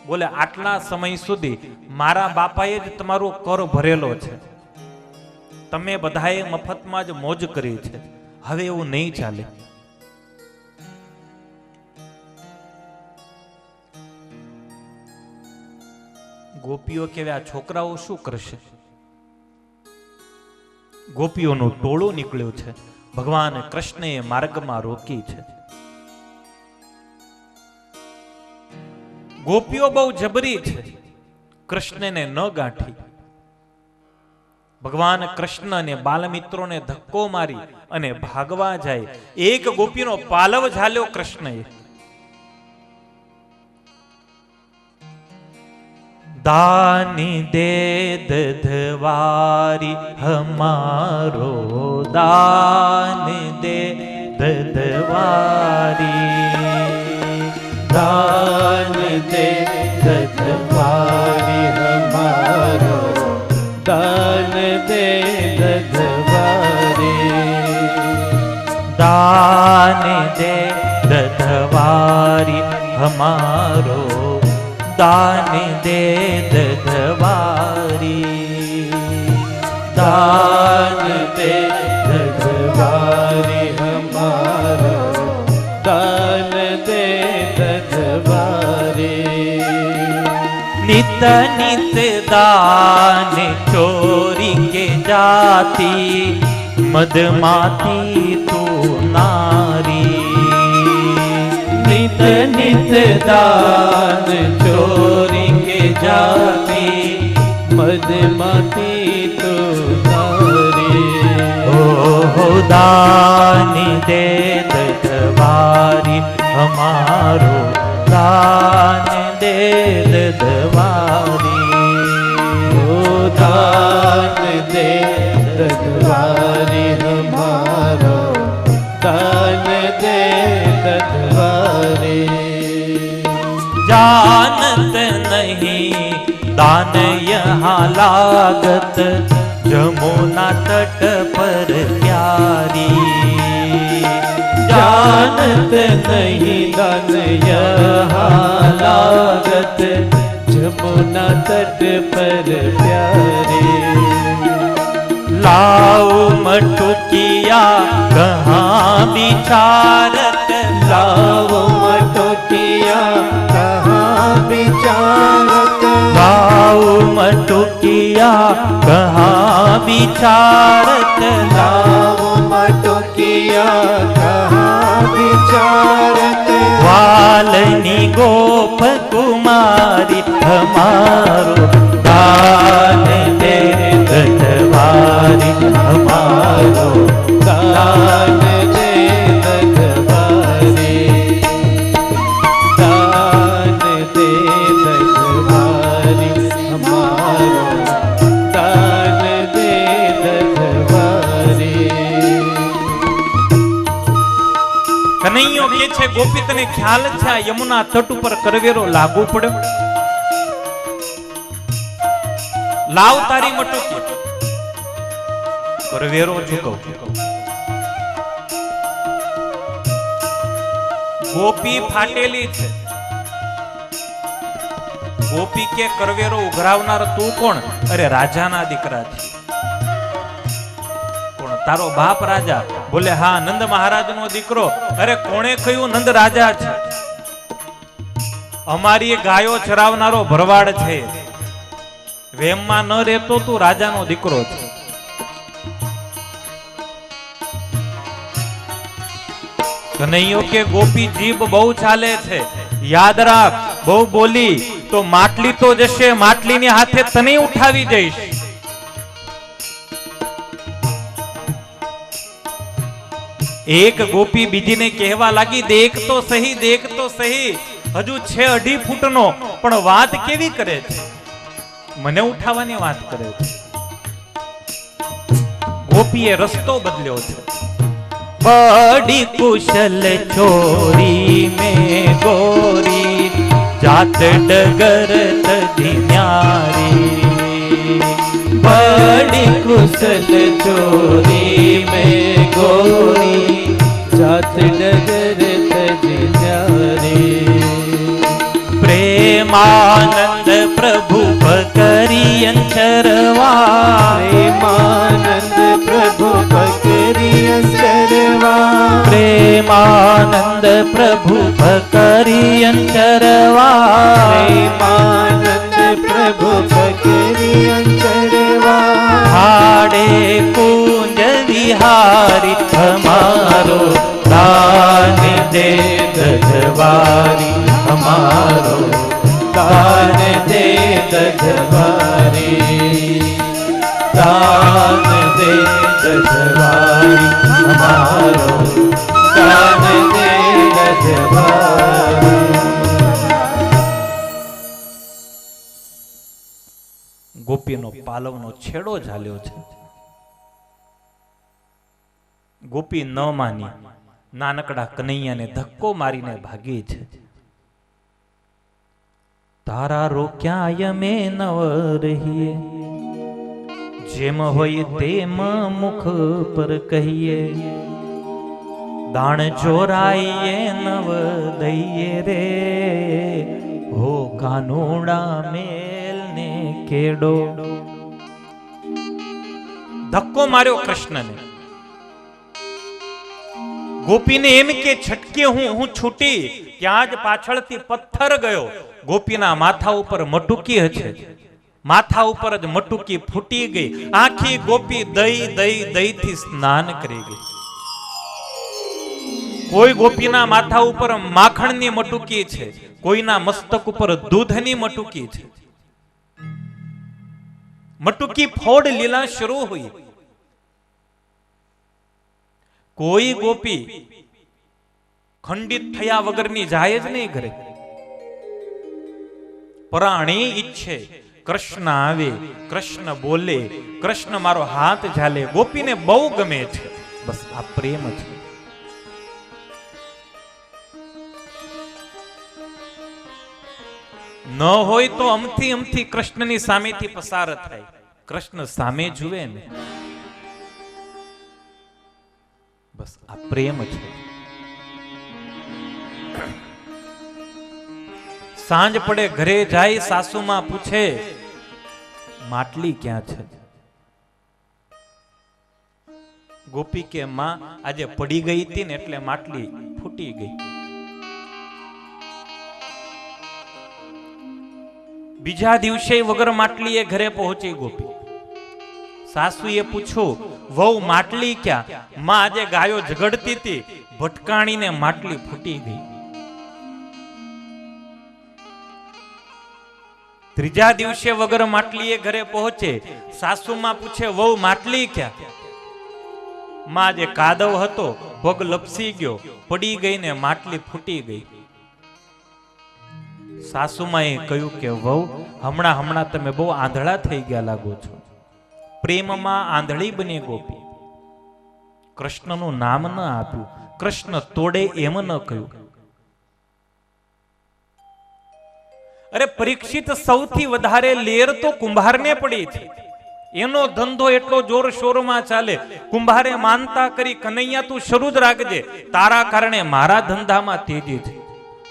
બોલે આટલા સમય સુધી મારા બાપાએ જ તમારો કર ભરેલો છે, તમે બધાએ મફતમાં જ મોજ કરી છે, હવે એવું નહીં ચાલે. ગોપીઓ કેવે આ છોકરાઓ શું કરશે? ગોપીઓનું ટોળું નીકળ્યું છે, ભગવાન કૃષ્ણએ માર્ગમાં રોકી છે. ગોપીઓ બહુ જબરી છે, કૃષ્ણને ન ગાંઠી. ભગવાન કૃષ્ણ અને બાલમિત્રોને ધક્કો મારી અને ભાગવા જાય. એક ગોપીનો પાલવ ઝાલ્યો કૃષ્ણએ. દાની દે દધવારી હમારો, દાન દે દધવારી, दान दे दधवारी हमारो, दान दे दधवारी, दान दे दधवारी हमारो, दान दे दधवारी, दान दे दधवारी हमारो, दान दे दधवारी. नित नित दान चोरी के जाती, मदमाती तू नारी. नित नित दान चोरी के जाती, मदमाती तो नारी. हो दान दे दधवारी हमारो, दान दे दधवारी, ओ दान दे दधवारी हमारो, दान दे दधवारी. जानत नहीं दान यहाँ लागत, जमुना तट पर प्यारी. जानत नहीं दान यहाँ लागत, जमुना तट पर प्यारी. लाओ मटुकिया कहाँ बिचारत, लाओ मटुकिया कहाँ बिचारत, लाओ मटुकिया कहाँ बिचारत, लाओ मटुकिया कहाँ बिचारत. वालनी गोप कुमारी हमारो, दान दे दधवारी हमारो, दान दे दधवारी, दान दे दधवारी हमारो, दान दे दधवारी. કનૈયો કે છે ગોપી તને ખ્યાલ છે આ યમુના તટ ઉપર કરવેરો લાગુ પડ્યો? લાવ તારી મટુકી, કરવેરો ચૂકવ. ગોપી ફાટેલી છે. ગોપી કે કરવેરો ઉઘરાવનાર તું કોણ? અરે રાજાના દીકરા છે. કોણ? તારો બાપ રાજા? બોલે હા, નંદ મહારાજનો દીકરો. અરે કોણે કહ્યું નંદ રાજા છે? અમારી ગાયો ચરાવનારો ભરવાડ છે. વેમમાં ન રહેતો તું રાજાનો દીકરો છે. કનૈયો કે ગોપી જીભ બહુ ચાલે છે, યાદ રાખ, બહુ બોલી તો માટલી તો જશે, માટલીની હાથે તને ઉઠાવી જઈશ. એક ગોપી બીજીને કહેવા લાગી, દેખ તો સહી, દેખ તો સહી, હજુ છે 2.5 ફૂટનો, પણ વાત કેવી કરે છે. મને ઉઠાવવાની વાત કરે છે. ગોપીએ રસ્તો બદલ્યો છે. बड़ी कुशल छोरी में गोरी जात डगर तजी न्यारी बड़ी कुशल छोरी में गोरी जात डगर तजी न्यारी प्रेमानंद प्रभु पकरी अंचरवा प्रेमानंद प्रभु पकरी अंचरवा प्रेमानंद प्रभु पकरी अंचरवा प्रेमानंद प्रभु पकरी अंचरवा हाडे कुंज विहारी हमारो दान दे दजवारी हमारो दान दे दजवारी दान दे दजवारी हमारो दान दे दजवारी. ગોપીનો પાલવનો છેડો ઝાલ્યો છે. ગોપી ન માની નાનકડા કનૈયાને ધક્કો મારીને ભાગી છે. તારા રોક્યા મે નવ રહીએ જેમ હોય તેમ મુખ પર કહીએ દાણ ચોરાઈએ નવ દઈએ રે હો કાનુડા મેલ ને કેડો. ધક્કો માર્યો કૃષ્ણને. ગોપીને એમ કે છટકે હું છૂટી ત્યાં જ પાછળથી પથ્થર ગયો. ગોપીના માથા ઉપર મટુકી હશે. માથા ઉપર જ મટુકી ફૂટી ગઈ. આખી ગોપી દઈ થી સ્નાન કરી ગઈ. કોઈ ગોપીના માથા ઉપર માખણની મટુકી છે, કોઈના મસ્તક ઉપર દૂધની મટુકી છે. મટુકી ફોડ લીલા શરૂ हुई. કોઈ ગોપી ખંડિત થયા વગરની જાય જ નહીં ઘરે. પ્રાણી ઈચ્છે કૃષ્ણ આવે, કૃષ્ણ બોલે, કૃષ્ણ મારો હાથ ઝાલે. ગોપીને બહુ ગમે છે. બસ આ પ્રેમ છે. ન હોય તો અમથી કૃષ્ણની સામેથી પસાર થાય. કૃષ્ણ સામે જુએ ને બસ આ પ્રેમ છે. સાંજ પડે ઘરે જાય, સાસુમાં પૂછે માટલી ક્યાં છે? ગોપી કે માં આજે પડી ગઈ હતી ને એટલે માટલી ફૂટી ગઈ. બીજા દિવસે વગર માટલીએ ઘરે પહોંચી ગોપી. સાસુએ પૂછ્યું વહુ માટલી ક્યાં? માં આજે ગાયો ઝઘડતી હતી, ભટકાણીને માટલી ફૂટી ગઈ. ત્રીજા દિવસે વગર માટલીએ ઘરે પહોંચે. સાસુમાં પૂછે વહુ માટલી ક્યાં? માં આજે કાદવ હતો, પગ લપસી ગયો, પડી ગઈ ને માટલી ફૂટી ગઈ. સાસુમાએ કહ્યું કે વહુ હમણાં તમે બહુ આંધળા થઈ ગયા લાગો છો. પ્રેમમાં આંધળી બની ગોપી. કૃષ્ણનું નામ ન આપ્યું, કૃષ્ણ તોડે એમ ન કહ્યું. અરે પરીક્ષિત સૌથી વધારે લેર તો કુંભારને પડી છે. એનો ધંધો એટલો જોર શોરમાં ચાલે. કુંભારે માનતા કરી કનૈયા તું શરૂ જ રાખજે, તારા કારણે મારા ધંધામાં તેજી છે.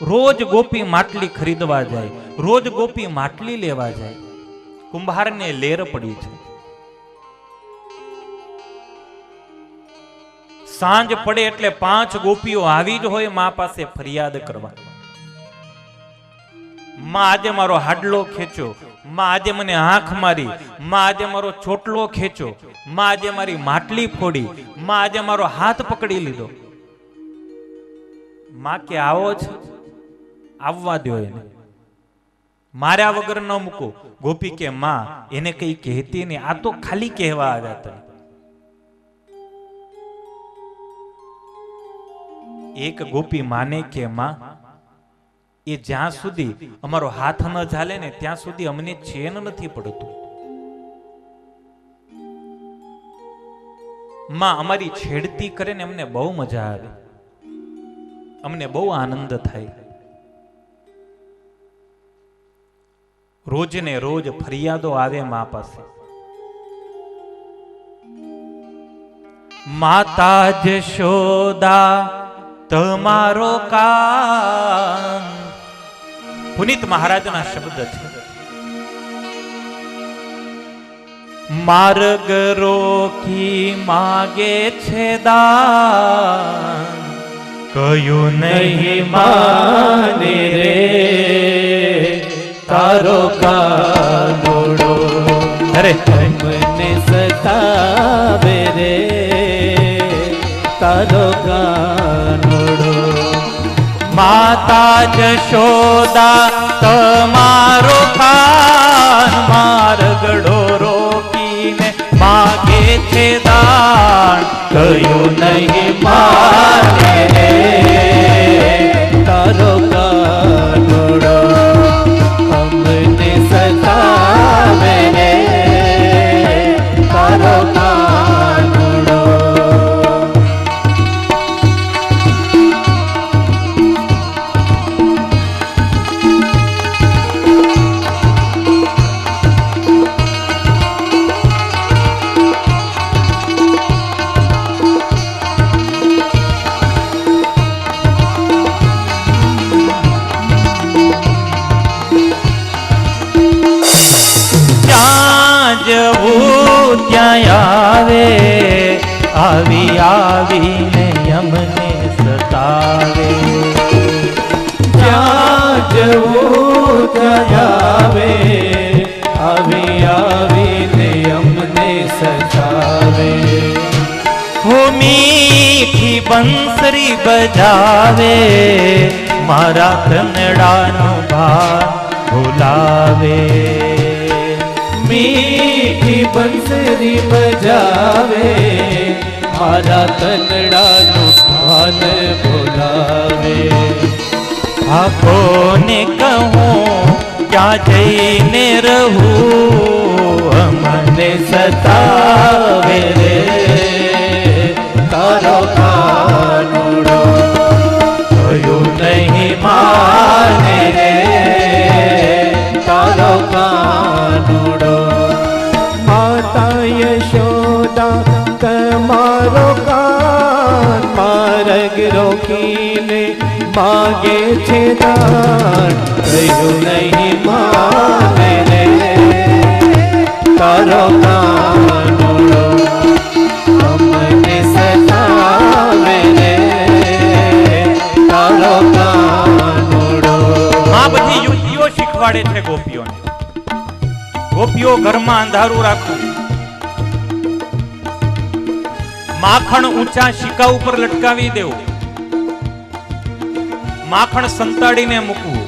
રોજ ગોપી માટલી ખરીદવા જાય, રોજ ગોપી માટલી લેવા જાય. કુંભારને લેર પડી છે. સાંજ પડે એટલે 5 ગોપીઓ આવી જ હોય મા પાસે ફરિયાદ કરવા. માં આજે મારો હાડલો ખેંચ્યો, માં આજે મને આંખ મારી, માં આજે મારો ચોટલો ખેંચ્યો, માં આજે મારી માટલી ફોડી, માં આજે મારો હાથ પકડી લીધો. માં કે આવો છે, આવવા દો એને, માર્યા વગર ન મૂકો. ગોપી કે માં એને કઈ કહેતી નહીં, આ તો ખાલી કહેવા આવ્યા હતા. એક ગોપી માને કે માં એ જ્યાં સુધી અમારો હાથ ન ઝાલે ને ત્યાં સુધી અમને ચેન નથી પડતું. માં અમારી છેડતી કરે ને અમને બહુ મજા આવે, અમને બહુ આનંદ થાય. રોજ ને રોજ ફરિયાદો આવે મા પાસે. માતા જશોદા તમારો કાન. પુનિત મહારાજના શબ્દ છે. માર્ગ રોકી માગે છે દાન, કયું નહીં માને રે તારો કાનુડો. અરે મને સતાવે રે તારો કાનુડો. માતા જશોદા તમારો કાન, માર્ગડો રોકીને માગે છે દાન, કયું નહીં માને રે તારો કાનુડો. અમને સતાવે રે તારો કાનુડો. જવું ત્યાં આવે, આવી આવીને યમને સતાવે. જ્યાં જવું ત્યાં આવે, આવી આવીને અમને સતાવે. હો મીઠી બંસરી બજાવે, મારા કનડાનો ભાર ભૂલાવે. મીઠી બંસરી બજાવે, મારા કનડાનું ભાન ભૂલાવે. આખોને કહું ક્યાં જઈને રહું, અમને સતાવે રે તારો કાનુડો. કયું નહીં માને રે તારો કાનુડો. માતા યશોદા તમારો કાન, માર્ગ રોકીને માગે છે દાન, કયું નહીં માને રે તારો કાનુડો. અમને સતાવે રે તારો કાનુડો. આ બધી યુક્તિઓ શીખવાડે છે ગોપીઓને. ગોપીઓ ઘરમાં અંધારું રાખવું, માખણ ઊંચા શિકા ઉપર લટકાવી દેવું, માખણ સંતાડીને મૂકવું.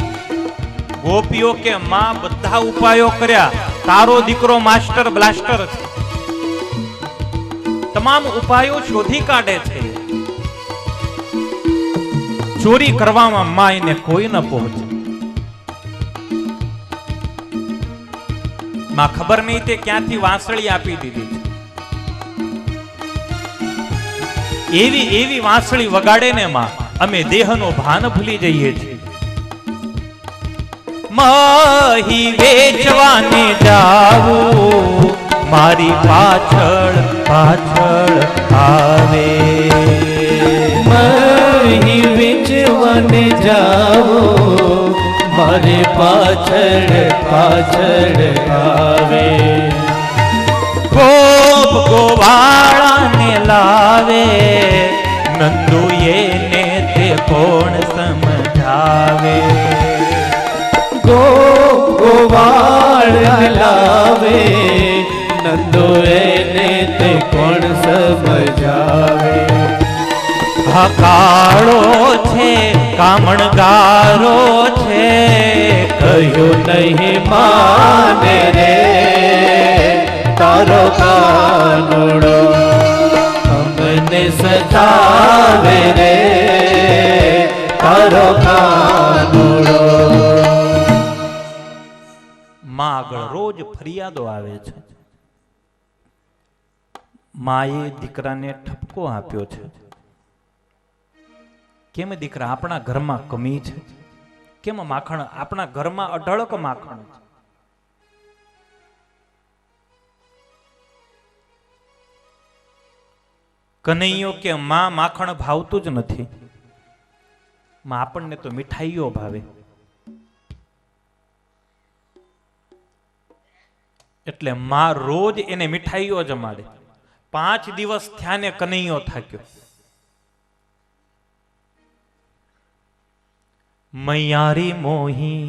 ગોપીઓ કે માં બધા ઉપાયો કર્યા, તારો દીકરો માસ્ટર બ્લાસ્ટર છે, તમામ ઉપાયો શોધી કાઢે છે, ચોરી કરવામાં માં એને કોઈ ન પહોંચે. માં ખબર નહીં તે ક્યાંથી વાંસળી આપી દીધી છે. એવી એવી વાંસળી વગાડે ને માં, અમે દેહનો ભાન ભૂલી જઈએ છીએ. માહી વેચવાને જાવું, મારી પાછળ પાછળ આવે. મહી વેચવાને જાવો, મારે પાછળ પાછળ આવે. ગોપ ગોવાળાને લાવે, નંદુ એને તે કોણ સમજાવે. ગોવાળ લાવે, નંદો એને તે કોણ સમજાવે. આ કાળો છે કામણગારો છે, કયું નહીં માને રે તારો કાનુડો. અમને સતાવે રે તારો કાનુડો. રોજ ફરિયાદો આવે છે. માએ દીકરાને ઠપકો આપ્યો છે. કેમ દીકરા આપણા ઘરમાં કમી છે? કેમ માખણ આપણા ઘરમાં અઢળક માખણ છે? કનૈયો કે માં માખણ ભાવતું જ નથી, માં આપણને તો મીઠાઈઓ ભાવે. એટલે માં રોજ એને મીઠાઈઓ જમાડે. 5 દિવસ થયા ને કનૈયો થાક્યો. મૈયારી મોહી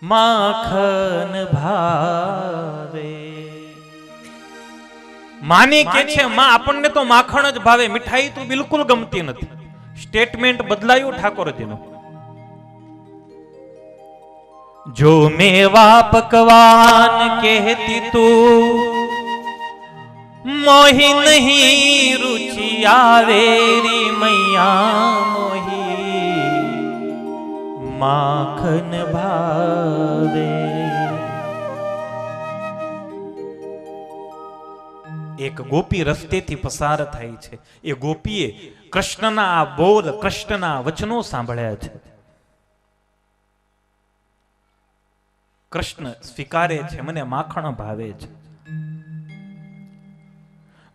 માખન ભાવે. માની કે છે માં આપણને તો માખણ જ ભાવે, મીઠાઈ તો બિલકુલ ગમતી નથી. સ્ટેટમેન્ટ બદલાયું ઠાકોરજીનું. જો મેવા પકવાન કહેતી તું મોહી નહીં रुचि આવે રી મૈયા મોહી માખન ભાવે. એક ગોપી રસ્તેથી પસાર થાય છે. એ ગોપીએ કૃષ્ણના આ બોલ, કૃષ્ણના વચનો સાંભળ્યા છે. કૃષ્ણ સ્વીકારે છે મને માખણ ભાવે છે.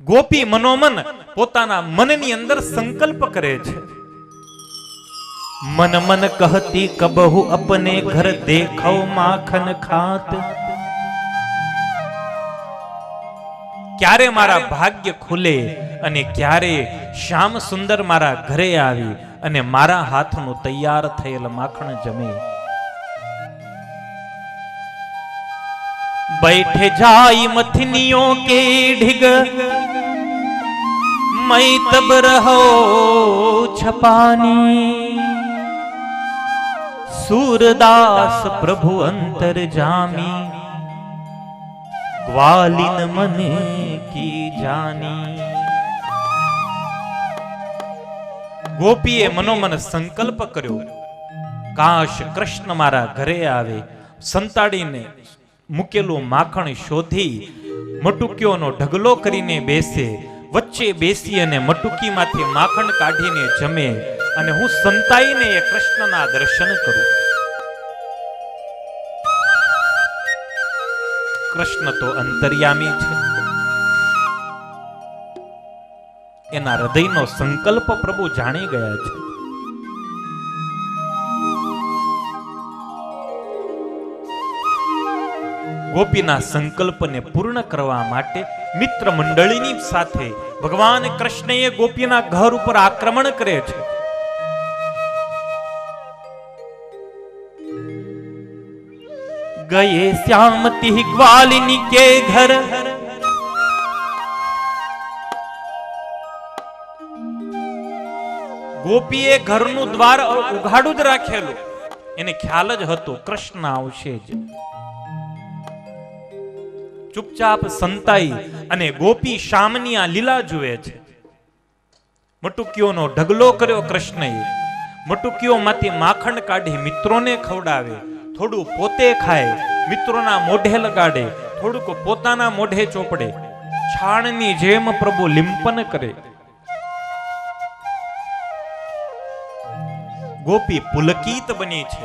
ગોપી મનોમન પોતાના મનની અંદર સંકલ્પ કરે છે. મન મન કહતી કબહુ અપને ઘર દેખો માખન ખાત. ક્યારે મારા ભાગ્ય ખુલે અને ક્યારે શ્યામ સુંદર મારા ઘરે આવી અને મારા હાથનું તૈયાર થયેલ માખણ જમે. बैठे जाई मथनियों के ढिग मैं तब रहो छपानी. सूरदास प्रभु अंतर जामी ग्वालिन मन की जानी. ગોપીએ મનોમન સંકલ્પ કર્યો, કાશ કૃષ્ણ મારા ઘરે આવે, સંતાડીને મૂકેલું માખણ શોધી મટુકીઓનો ઢગલો કરીને બેસે, વચ્ચે બેસી અને મટુકીમાંથી માખણ કાઢીને જમે અને હું સંતાઈને એ કૃષ્ણના દર્શન કરું. કૃષ્ણ તો અંતર્યામી છે. એના હૃદયનો સંકલ્પ પ્રભુ જાણી ગયા છે. ગોપીના સંકલ્પને પૂર્ણ કરવા માટે મિત્ર મંડળીની સાથે ભગવાન કૃષ્ણએ ગોપીના ઘર ઉપર આક્રમણ કરે છે. ગયે શ્યામતી ગ્વાલિની કે ઘર ગોપીએ ઘરનું દ્વાર ઉઘાડું જ રાખેલું. એને ખ્યાલ જ હતો કૃષ્ણ આવશે જ. ચૂપચાપ સંતાઈ અને ગોપી શામની આ લીલા જુએ છે. મટુકીઓનો ઢગલો કર્યો કૃષ્ણએ. મટુકીઓમાંથી માખણ કાઢી મિત્રોને ખવડાવે, થોડું પોતે ખાય, મિત્રોના મોઢે લગાડે, થોડુંક પોતાના મોઢે ચોપડે. છાણની જેમ પ્રભુ લિંપન કરે. ગોપી પુલકિત બની છે,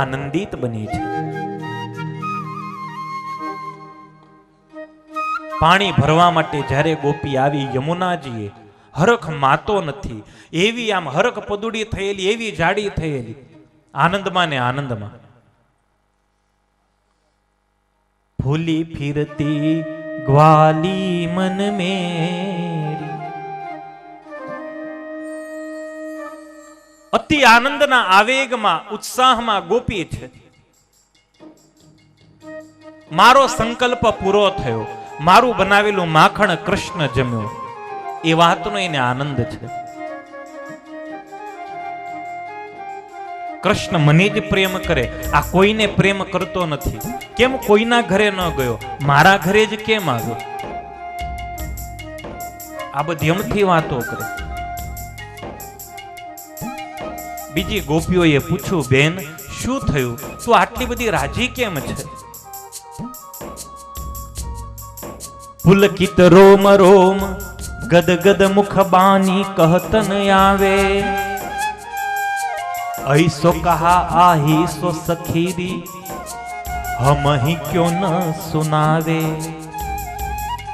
આનંદિત બની છે. પાણી ભરવા માટે જ્યારે ગોપી આવી યમુનાજીએ, હરખ માતો નથી, એવી આમ હરખ પદુડી થયેલી, એવી જાડી થયેલી, આનંદમાં ને આનંદમાં. ભૂલી ફિરતી ગ્વાલી મન મેરી. અતિ આનંદના આવેગમાં, ઉત્સાહમાં ગોપી છે. મારો સંકલ્પ પૂરો થયો, મારું બનાવેલું માખણ કૃષ્ણ જમ્યો, એ વાતનો એને આનંદ છે. કૃષ્ણ મને જ પ્રેમ કરે, આ કોઈને પ્રેમ કરતો નથી. કેમ કોઈના ઘરે ન ગયો, મારા ઘરે જ કેમ આવ્યો? આ બધી એમથી વાતો કરે. બીજી ગોપીઓએ પૂછ્યું, બેન શું થયું, તું આટલી બધી રાજી કેમ છે? पुलकित रोम रोम गद गद मुख बानी कहतन आवे, ऐसो कहा आही सो सखीरी, हम ही क्यों न सुनावे।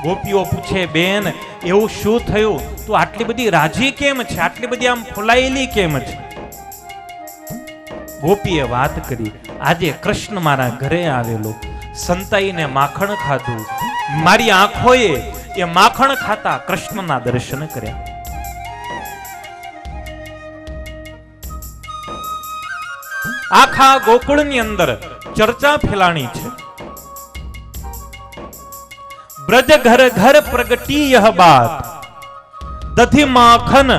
ગોપીઓ પૂછે, બેન એવું શું થયું, તું આટલી બધી રાજી કેમ છે, આટલી બધી આમ ફૂલાયેલી કેમ છે? ગોપીએ વાત કરી, આજે કૃષ્ણ મારા ઘરે આવેલો, સંતાઈને માખણ ખાધું, મારી આંખોએ એ માખણ ખાતા કૃષ્ણના દર્શન કર્યા. આખા ગોકુળની અંદર ચર્ચા ફેલાણી છે. ब्रज घर घर प्रगटी यह बात, दधि माखन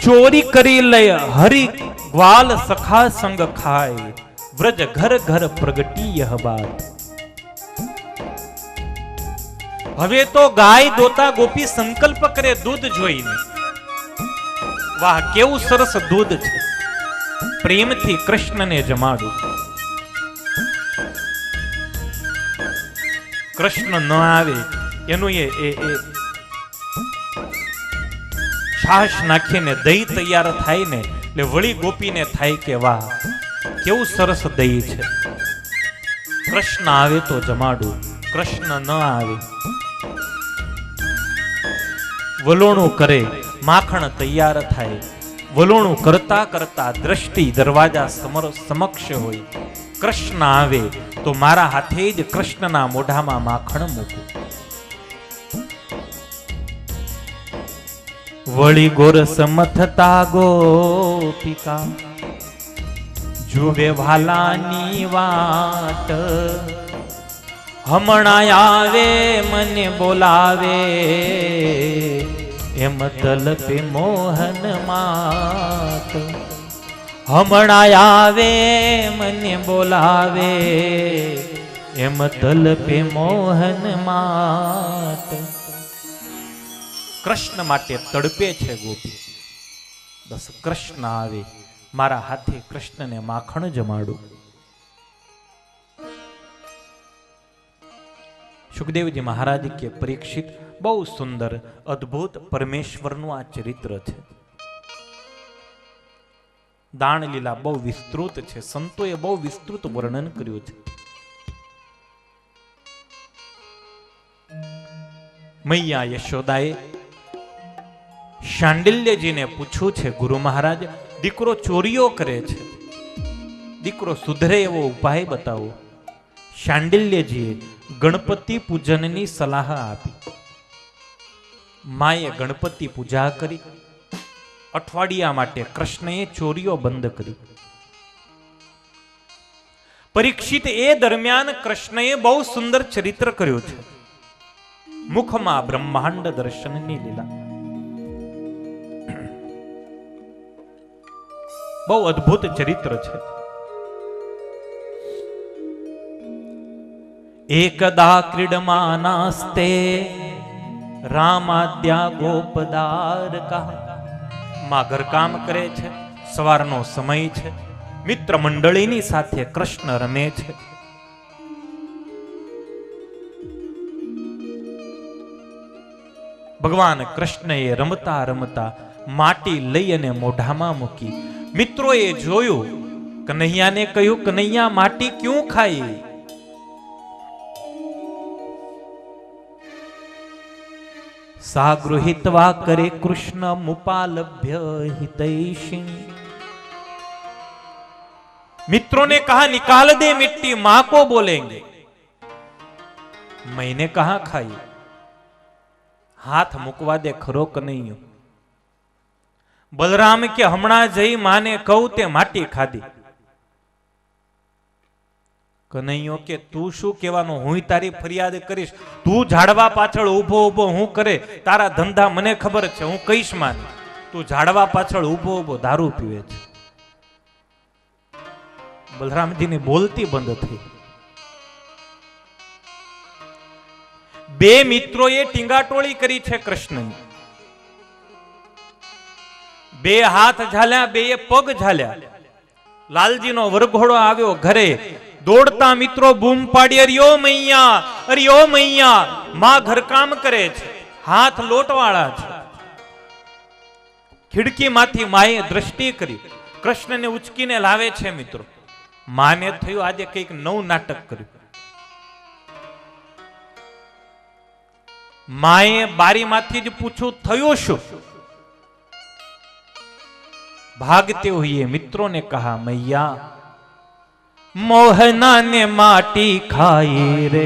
चोरी करी लय, हरि ग्वाल सखा संग खाए. ब्रज घर घर प्रगटी यह बात. હવે તો ગાય દોતા ગોપી સંકલ્પ કરે દૂધ જોઈને, વાહ કેવું સરસ દૂધ છે, પ્રેમથી કૃષ્ણને જમાડું. કૃષ્ણ ન આવે એનું એ છાશ નાખીને દહીં તૈયાર થાય ને, એટલે વળી ગોપીને થાય કે વાહ કેવું સરસ દહીં છે, કૃષ્ણ આવે તો જમાડું. કૃષ્ણ ન આવે, વલોણું કરે, માખણ તૈયાર થાય, વલોણું કરતા કરતા દ્રષ્ટિ દરવાજા સમક્ષ હોય, કૃષ્ણ આવે તો મારા હાથે જ કૃષ્ણના મોઢામાં માખણ મૂકું. વળી ગોરસ મથતા ગોપિકા જુવે ભાલાની વાટ, હમણાં આવે મને બોલાવે, એમ તલપે મોહન માત. હમણાં આવે મને બોલાવે, એમ તલપે મોહન માત. કૃષ્ણ માટે તડપે છે ગોપી, બસ કૃષ્ણ આવે, મારા હાથે કૃષ્ણને માખણ જમાડું. સુખદેવજી મહારાજ કે પરીક્ષિત, બહુ સુંદર અદ્ભુત પરમેશ્વરનું આ ચરિત્ર છે. દાણ લીલા બહુ વિસ્તૃત છે, સંતોએ બહુ વિસ્તૃત વર્ણન કર્યું છે. મૈયા યશોદાએ શાંડિલ્યજીને પૂછ્યું છે, ગુરુ મહારાજ દીકરો ચોરીઓ કરે છે, દીકરો સુધરે એવો ઉપાય બતાવો. શાંડિલ્યજીએ ગણપતિ પૂજનની સલાહ આપી. માએ ગણપતિ પૂજા કરી. અઠવાડિયા માટે કૃષ્ણએ ચોરીઓ બંધ કરી. પરીક્ષિત એ દરમિયાન કૃષ્ણએ બહુ સુંદર ચરિત્ર કર્યું છે. મુખમાં બ્રહ્માંડ દર્શનની લીલા બહુ અદ્ભુત ચરિત્ર છે. એકદા ક્રીડમાનાસ્તે રામાદ્યા ગોપદારકા. માં ઘરકામ કરે છે, સવારનો સમય છે, મિત્ર મંડળીની સાથે કૃષ્ણ રમે છે. ભગવાન કૃષ્ણએ રમતા રમતા માટી લઈ અને મોઢામાં મૂકી. મિત્રોએ જોયું, કનૈયાને કહ્યું, કનૈયા માટી ક્યું ખાઈ? સા ગૃહિત્વા કરે કૃષ્ણ મુપાલભ્ય હિતૈષિણી. मित्रों ने कहा निकाल दे मिट्टी, मां को बोलेंगे. मैंने कहा खाई, हाथ मुकवा दे खरो कन्हैयो. बलराम के हमणा जई माने कहू ते माटी खाधी. कन्हैयो के तू शू कहेवानो, हुई तारी फरियाद करीश. तू झाड़वा पाछळ ऊभो ऊभो हूं करे, तारा धंधा मने खबर छे, हूं कहीश माने. तू झाड़वा पाछळ ऊभो ऊभो दारू पीवे छे. बलरामजी ने बोलती बंद थी. बे मित्रोए टींगाटोळी करी छे कृष्णनी. बे हाथ झाल्या, बे पग झाल्या. लालजीनो वरघोड़ो આવ્યો ઘરે. દોડતા મિત્રો બૂમ પાડી, અરિયો મૈયા, અરિયો મૈયા. માં ઘરકામ કરે છે, હાથ લોટવાળા છે. ખિડકીમાંથી માએ દ્રષ્ટિ કરી, કૃષ્ણને ઉચકીને લાવે છે મિત્રો. માને થયું આજે કંઈક નવું નાટક કર્યું. માએ બારીમાંથી જ પૂછ્યું, થયું શું? भागते हुए मित्रों ने कहा, मैया मोहना ने माटी खाई रे,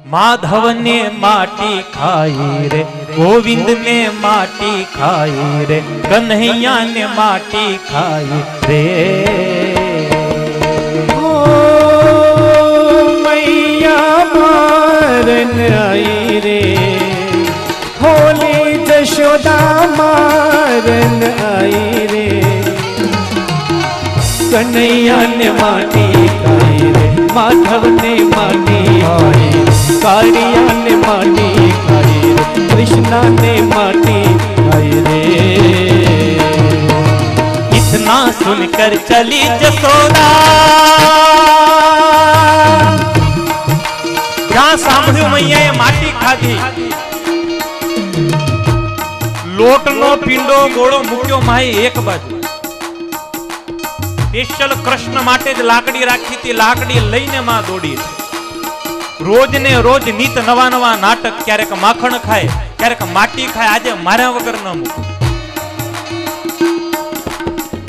माधव ने माटी खाई रे, गोविंद ने माटी खाई रे, कन्हैया ने माटी खाई रे. ओ मैया मारन आई रे, होली जशोदा मारन आई रे, कन्हैया ने माटी खाई रे, माधव ने माटी खाई, कालिया ने माटी खाई रे, कृष्णा ने माटी खाई रे. इतना सुनकर चली जसोदा. क्या सांभळ्યું મૈયાએ માટી ખાધી? લોટનો પિંડો ગોળો મૂક્યો માએ એક બાજુ. સ્પેશિયલ કૃષ્ણ માટે જ લાકડી રાખી હતી. લાકડી લઈને માં દોડી. રોજ ને રોજ નીત નવા નવા નાટક. ક્યારેક માખણ ખાય, ક્યારેક માટી ખાય. આજે મારા વગર ન મૂકો.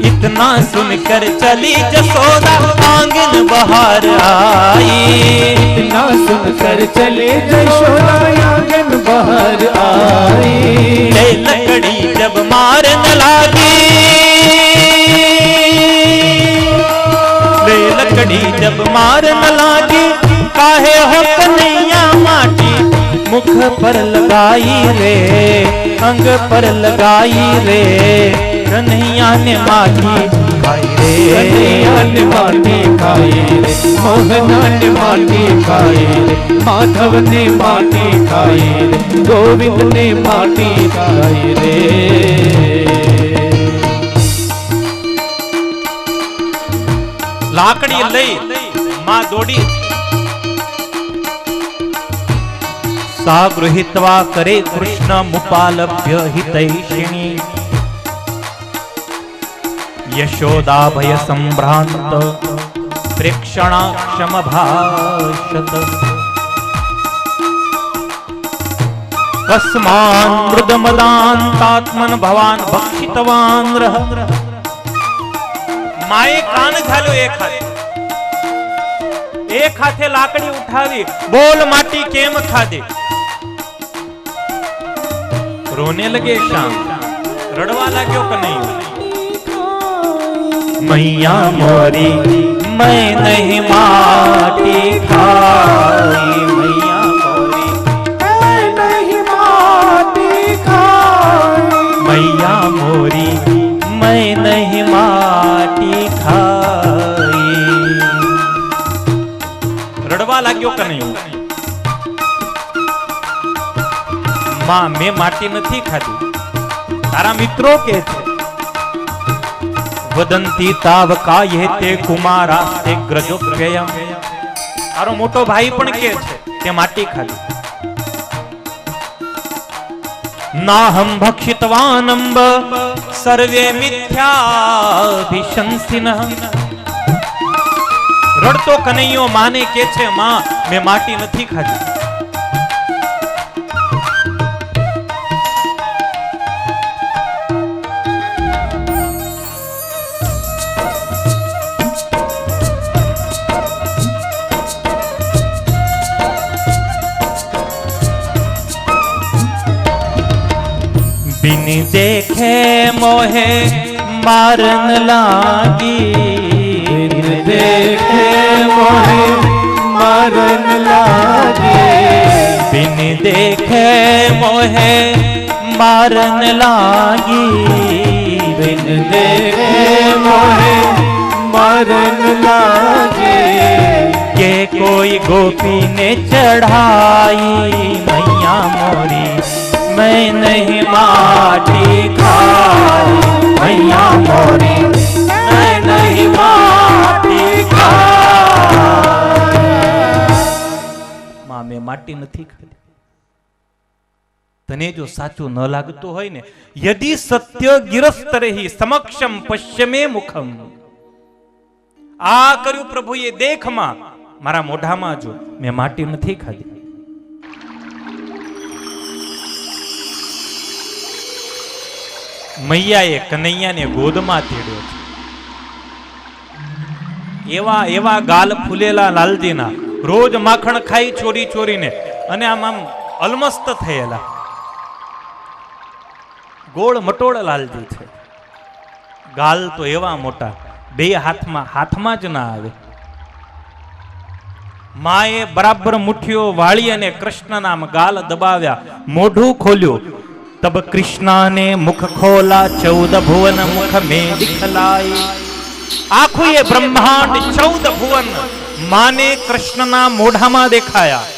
इतना सुनकर चली जसोदा आंगन बहार आई. इतना सुनकर चले जशोदा आंगन बहार आई. ले लकड़ी जब मारन लागी, ले लकड़ी जब मारन लागी, काहे हो कन्हैया माटी मुख पर लगाई रे, अंग पर लगाई रे, कन्हैया ने माटी खाई रे, कन्हैया ने माटी खाई रे, मोहना ने माटी खाई रे, माधव ने माटी खाई रे, गोविंद ने माटी खाई रे. લાકડી લઈ માં દોડી. सा गृहीत्वा करे कृष्ण मुपालभ्य हितैषिणी, यशोदा भय संभ्रांत प्रेक्षणाक्षम भाषत. कस्मान् मृदमदान्तात्मन भवान भक्षितवान रह. माए कान घालो एक हाथे लाकड़ी उठावी. बोल माटी केम खादे? रोने लगे शाम. रड़वा लाग्यो कि नहीं? मैया मोरी मैं नहीं माटी खाई, मैया मोरी मैं नहीं माटी खाई, मैया मोरी मैं नहीं माटी खाई. रड़वा लाग्यो कि नहीं? मां मैं माटी नहीं खाधी. तारा मित्रों के छे वदंती ताव कायेते कुमारास्ते ग्रजोप्ययम. तारो मोटो भाई पण के छे ते माटी खाधी. नाहं भक्षितवानंब सर्वे मिथ्याभिशंसिनः. रड़तो कन्हैयो माने के छे मां मैं माटी नहीं खाधी. बिन देखे मोहे मारन लागी, बिन देखे मोहे मारन लागे, बिन देखे मोहे मारन लागी, बिन देखे मोहे मारन लागे. के कोई गोपी ने चढ़ाई मैया मोरी मैं नहीं माटी खाई, मैया मोरी मैं नहीं माटी खाई. માટી નથી ખાધી. તને જો સાચું ન લાગતું હોય ને, યદિ સત્ય ગિરસ્તરહી સમક્ષમ પશ્યમે મુખમ, આ કર્યું પ્રભુએ દેખમાં, મારા મોઢામાં જો મેં માટી નથી ખાધી. મૈયાએ કનૈયાને ગોદમાં તેડ્યો છે. એવા એવા ગાલ ફૂલેલા લાલજીના, રોજ માખણ ખાઈ ચોરી ચોરીને, અને આમ આમ અલમસ્ત થયેલા ગોળ મટોળ લાલજી છે. ગાલ તો એવા મોટા, બે હાથમાં જ ના આવે. માએ બરાબર મુઠ્ઠીઓ વાળી અને કૃષ્ણના ગાલ દબાવ્યા, મોઢું ખોલ્યું. તબ કૃષ્ણ ને મુખ ખોલા, 14 ભુવન મુખ મેં દિખલાઈ. આખું એ બ્રહ્માંડ 14 ભુવન માને કૃષ્ણના મોઢામાં દેખાયા.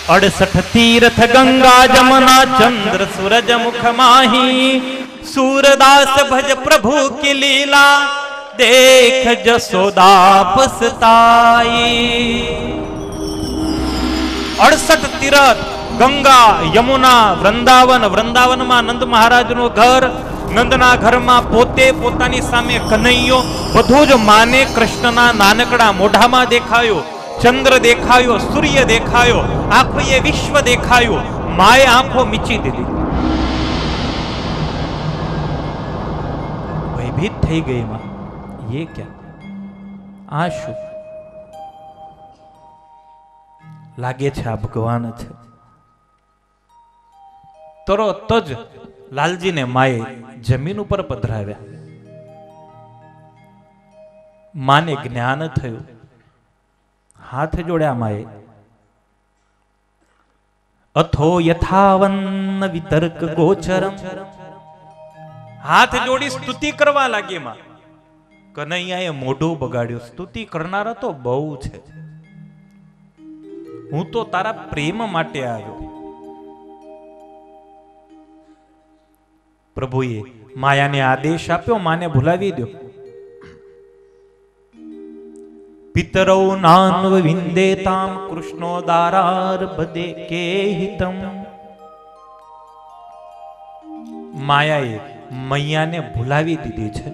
68 તીર્થ ગંગા જમના ચંદ્ર સૂરજ મુખ માહી. सूरदास भज प्रभु की लीला, देख जसोदा पसताई. 68 तीर्थ गंगा यमुना वृंदावन, वृंदावનમાં નંદ મહારાજનું ઘર, નંદના ઘરમાં પોતે પોતાની સામે કનૈયો, બધું જ માને કૃષ્ણના નાનકડા મોઢામાં દેખાયો. ચંદ્ર દેખાયો, સૂર્ય દેખાયો, આખું એ વિશ્વ દેખાયું. માએ આંખો મીચી દીધી, ભયભીત થઈ ગઈ માં. ये क्या, આ શું લાગે છે? આ ભગવાન છે. તરત જ લાલજીને માએ જમીન ઉપર પધરાવ્યા. માને જ્ઞાન થયું, હાથ જોડ્યા માએ. અથો યથાવન વિતર્ક ગોચરમ, હાથ જોડી સ્તુતિ કરવા લાગી માં. કનૈયાએ મોઢું બગાડ્યું. સ્તુતિ કરનારા તો બહુ છે, હું તો તારા પ્રેમ માટે આવ્યો. પ્રભુએ માયાને આદેશ આપ્યો, માને ભૂલાવી દો. પિતરૌ નાન્વ વિંદેતામ કૃષ્ણો દારાર બદે કે હિતમ. માયાએ મૈયાને ભૂલાવી દીધી છે.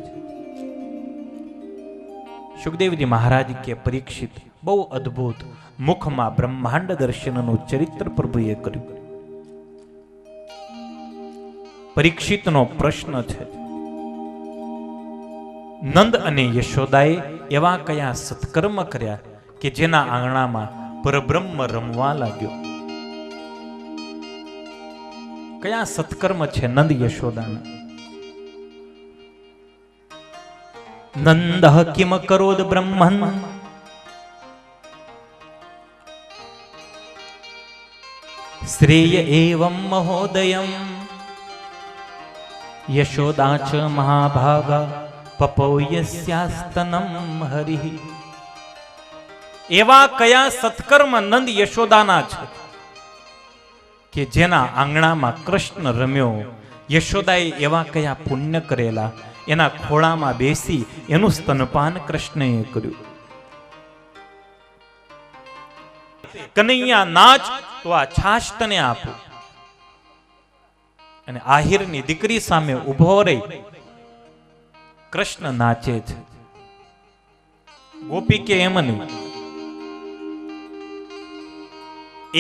સુખદેવજી મહારાજ કે પરીક્ષિત, બહુ અદ્ભુત મુખમાં બ્રહ્માંડ દર્શનનું ચરિત્ર પ્રભુએ કર્યું. પરીક્ષિતનો પ્રશ્ન છે, નંદ અને યશોદાએ એવા કયા સત્કર્મ કર્યા કે જેના આંગણામાં પરબ્રહ્મ રમવા લાગ્યો? કયા સત્કર્મ છે નંદ યશોદાના? નંદ કિમ કરોદ બ્રહ્મન, શ્રેય એવં મહોદયમ. યશોદા ચ મહાભાગા પપૌયસ્યાસ્તનમ હરિ. એવા કયા સત્કર્મ નંદ યશોદાના છે કે જેના આંગણામાં કૃષ્ણ રમ્યો? યશોદાએ એવા કયા પુણ્ય કરેલા? એના ખોળામાં બેસી એનું સ્તનપાન કૃષ્ણએ કર્યું. કનૈયા નાચ તો આ છાશ તને આપું. અને આહિરની દીકરી સામે ઉભો રહી કૃષ્ણ નાચે છે. ગોપી કે એમ નહીં,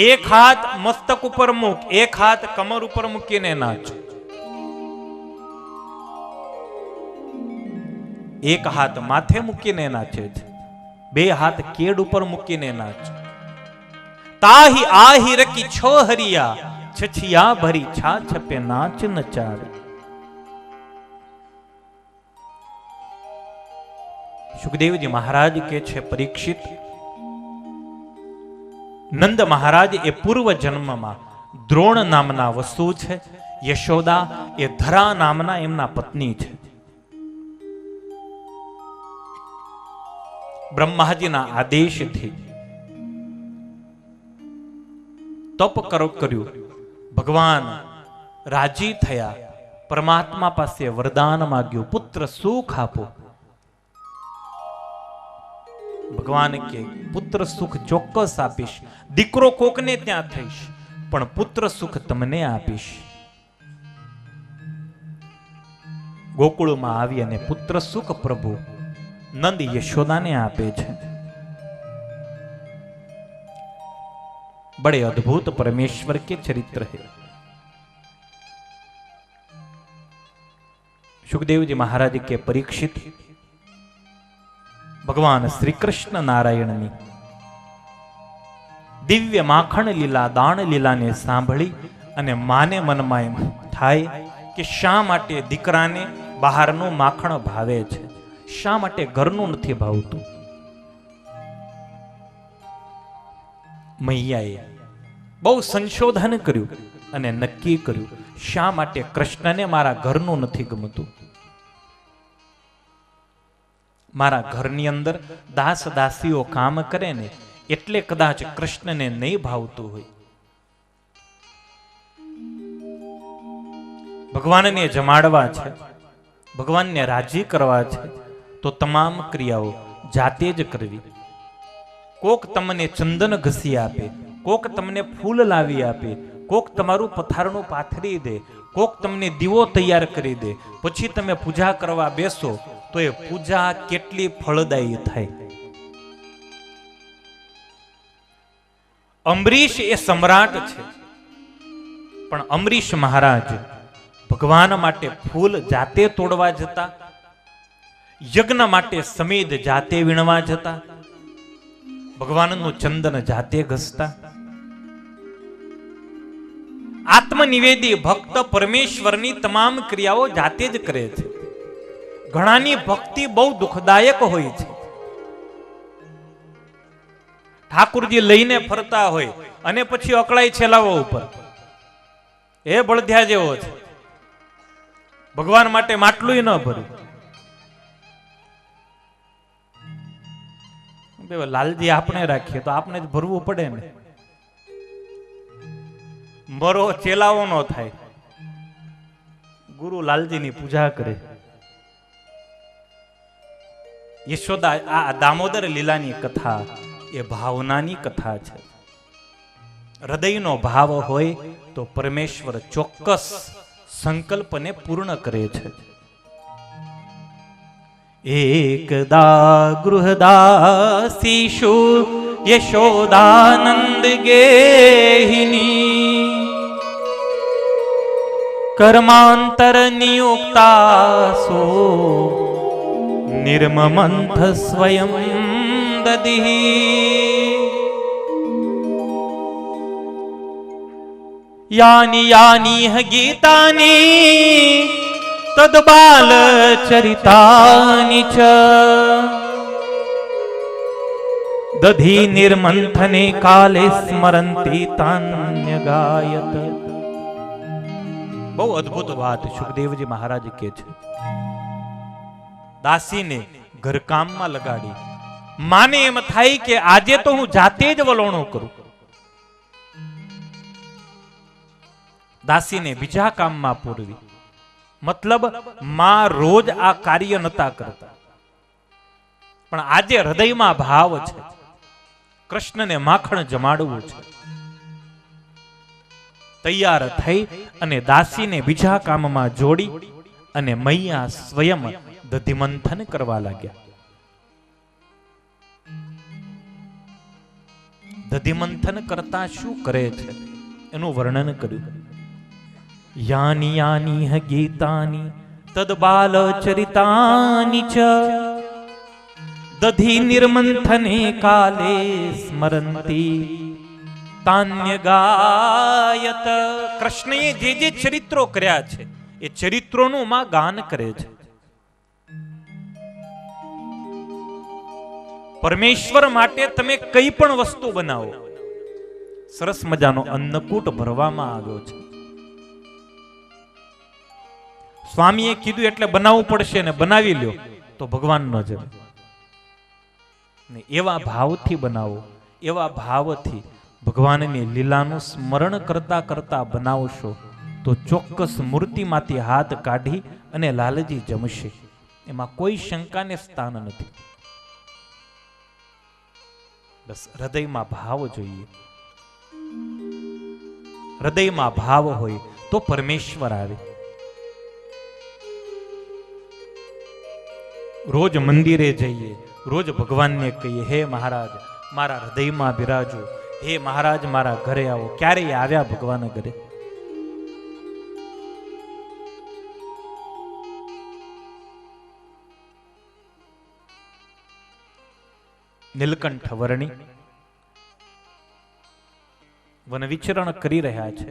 એક હાથ મસ્તક ઉપર મૂક, એક હાથ કમર ઉપર મૂકીને નાચ. એક હાથ માથે મૂકીને નાચે છે, બે હાથ કેડ ઉપર મૂકીને નાચ. તાહી આહી રકી છો હરિયા, છછિયા ભરી છા છપે નાચ નચાવે. સુખદેવજી મહારાજ કે છે, પરીક્ષિત, નંદ મહારાજ એ પૂર્વ જન્મમાં દ્રોણ નામના વસુ છે. યશોદા એ ધરા નામના એમના પત્ની છે. બ્રહ્માજીના આદેશથી તપ કર્યું. ભગવાન રાજી થયા, પરમાત્મા પાસે વરદાન માંગ્યું, પુત્ર સુખ આપો. ભગવાન કે પુત્ર સુખ ચોક્કસ આપીશ, દીકરો કોકને ત્યાં થઈશ, પણ પુત્ર સુખ તમને આપીશ. ગોકુળમાં આવી અને પુત્ર સુખ પ્રભુ નંદ યશોદાને આપે છે. बड़े अद्भुत परमेश्वर के चरित्र है. सुखदेव जी महाराज के परीक्षित भगवान श्री कृष्ण नारायण ने दिव्य माखण लीला दान लीला ने सांभળી અને માને મનમાં એમ થાય કે શા માટે દીકરાને બહારનું માખણ ભાવે છે, શા માટે ઘરનું નથી ભાવતું. મૈયાએ બહુ સંશોધન કર્યું અને નક્કી કર્યું શા માટે કૃષ્ણને મારા ઘરનું નથી ગમતું. મારા ઘરની અંદર દાસ દાસીઓ કામ કરે ને એટલે કદાચ કૃષ્ણને નહીં ભાવતું હોય. ભગવાનને જમાડવા છે, ભગવાનને રાજી કરવા છે, તો તમામ ક્રિયાઓ જાતે જ કરવી. કોક તમને ચંદન ઘસી આપે, કોક તમને ફૂલ લાવી આપે, કોક તમારું પથારણું પાથરી દે, કોક તમને દીવો તૈયાર કરી દે, પછી તમે પૂજા કરવા બેસો તો એ પૂજા કેટલી ફળદાયી થાય. અંબરીશ એ સમ્રાટ છે, પણ અંબરીશ મહારાજ ભગવાન માટે ફૂલ જાતે તોડવા જતા, યજ્ઞ માટે સમેદ જાતે વીણવા જતા, ભગવાનનું ચંદન જાતે ઘસતા. આત્મનિવેદી ભક્ત પરમેશ્વરની તમામ ક્રિયાઓ જાતે જ કરે છે. ઘણાની ભક્તિ બહુ દુઃખદાયક હોય છે. ઠાકુરજી લઈને ફરતા હોય અને પછી અકળાઈ છેલાવા ઉપર, એ બળધ્યા જેવો છે, ભગવાન માટે માટલું ન ભર્યું. લાલજી આપણે રાખીએ તો આપણે જ ભરવું પડે ને. મરો ચેલાવો નો થાય, ગુરુ લાલજીની પૂજા કરે. યશોદા આ દામોદર લીલાની કથા એ ભાવનાની કથા છે. હૃદયનો ભાવ હોય તો પરમેશ્વર ચોક્કસ સંકલ્પને પૂર્ણ કરે છે. એકદા ગૃહદાસીષુ યશોદાનંદ ગેહિની કર્માંતર નિયુક્તાસો નિર્મમંથ સ્વયં દધિ યાની યાની ગીતાની તદબાલ ચરિતાની ચ દધી નિર્મંથને કાલે સ્મરંતી તાન્ય ગાયત. બહુ અદ્ભુત વાત સુખદેવજી મહારાજ કે છે. દાસીને ઘરકામમાં લગાડી, માને એમ થાય કે આજે તો હું જાતે જ વલોણો કરું. દાસીને બીજા કામમાં પૂરવી, મતલબ માં રોજ આ કાર્ય નતા કરતા, પણ આજે હૃદયમાં ભાવ છે, કૃષ્ણને માખણ જમાડવું છે. તૈયાર થઈ અને દાસીને બીજા કામમાં જોડી અને મૈયા સ્વયં દધિમંથન કરવા લાગ્યા. દધિમંથન કરતા શું કરે છે એનું વર્ણન કર્યું. યાની યાની ગીતાની તદબાલ ચરિતાની ચ દધિ નિર્મંથને કાલે સ્મરંતી તાન્ય ગાયત. કૃષ્ણએ જે જે ચરિત્રો કર્યા છે એ ચરિત્રોનું માં ગાન કરે છે. પરમેશ્વર માટે તમે કઈ પણ વસ્તુ બનાવો, સરસ મજાનો અન્નકૂટ ભરવામાં આવ્યો છે. સ્વામીએ કીધું એટલે બનાવવું પડશે ને બનાવી લ્યો તો ભગવાન ન જમે. એવા ભાવથી બનાવો, એવા ભાવથી ભગવાનની લીલાનું સ્મરણ કરતા કરતા બનાવશો તો ચોક્કસ મૂર્તિમાંથી હાથ કાઢી અને લાલજી જમશે. એમાં કોઈ શંકાને સ્થાન નથી. બસ હૃદયમાં ભાવ જોઈએ. હૃદયમાં ભાવ હોય તો પરમેશ્વર આવે. રોજ મંદિરે જઈએ, રોજ ભગવાનને કહીએ, હે મહારાજ મારા હૃદયમાં બિરાજો, હે મહારાજ મારા ઘરે આવો. ક્યારેય આવ્યા ભગવાન ઘરે? નીલકંઠ વર્ણી વન વિચરણ કરી રહ્યા છે.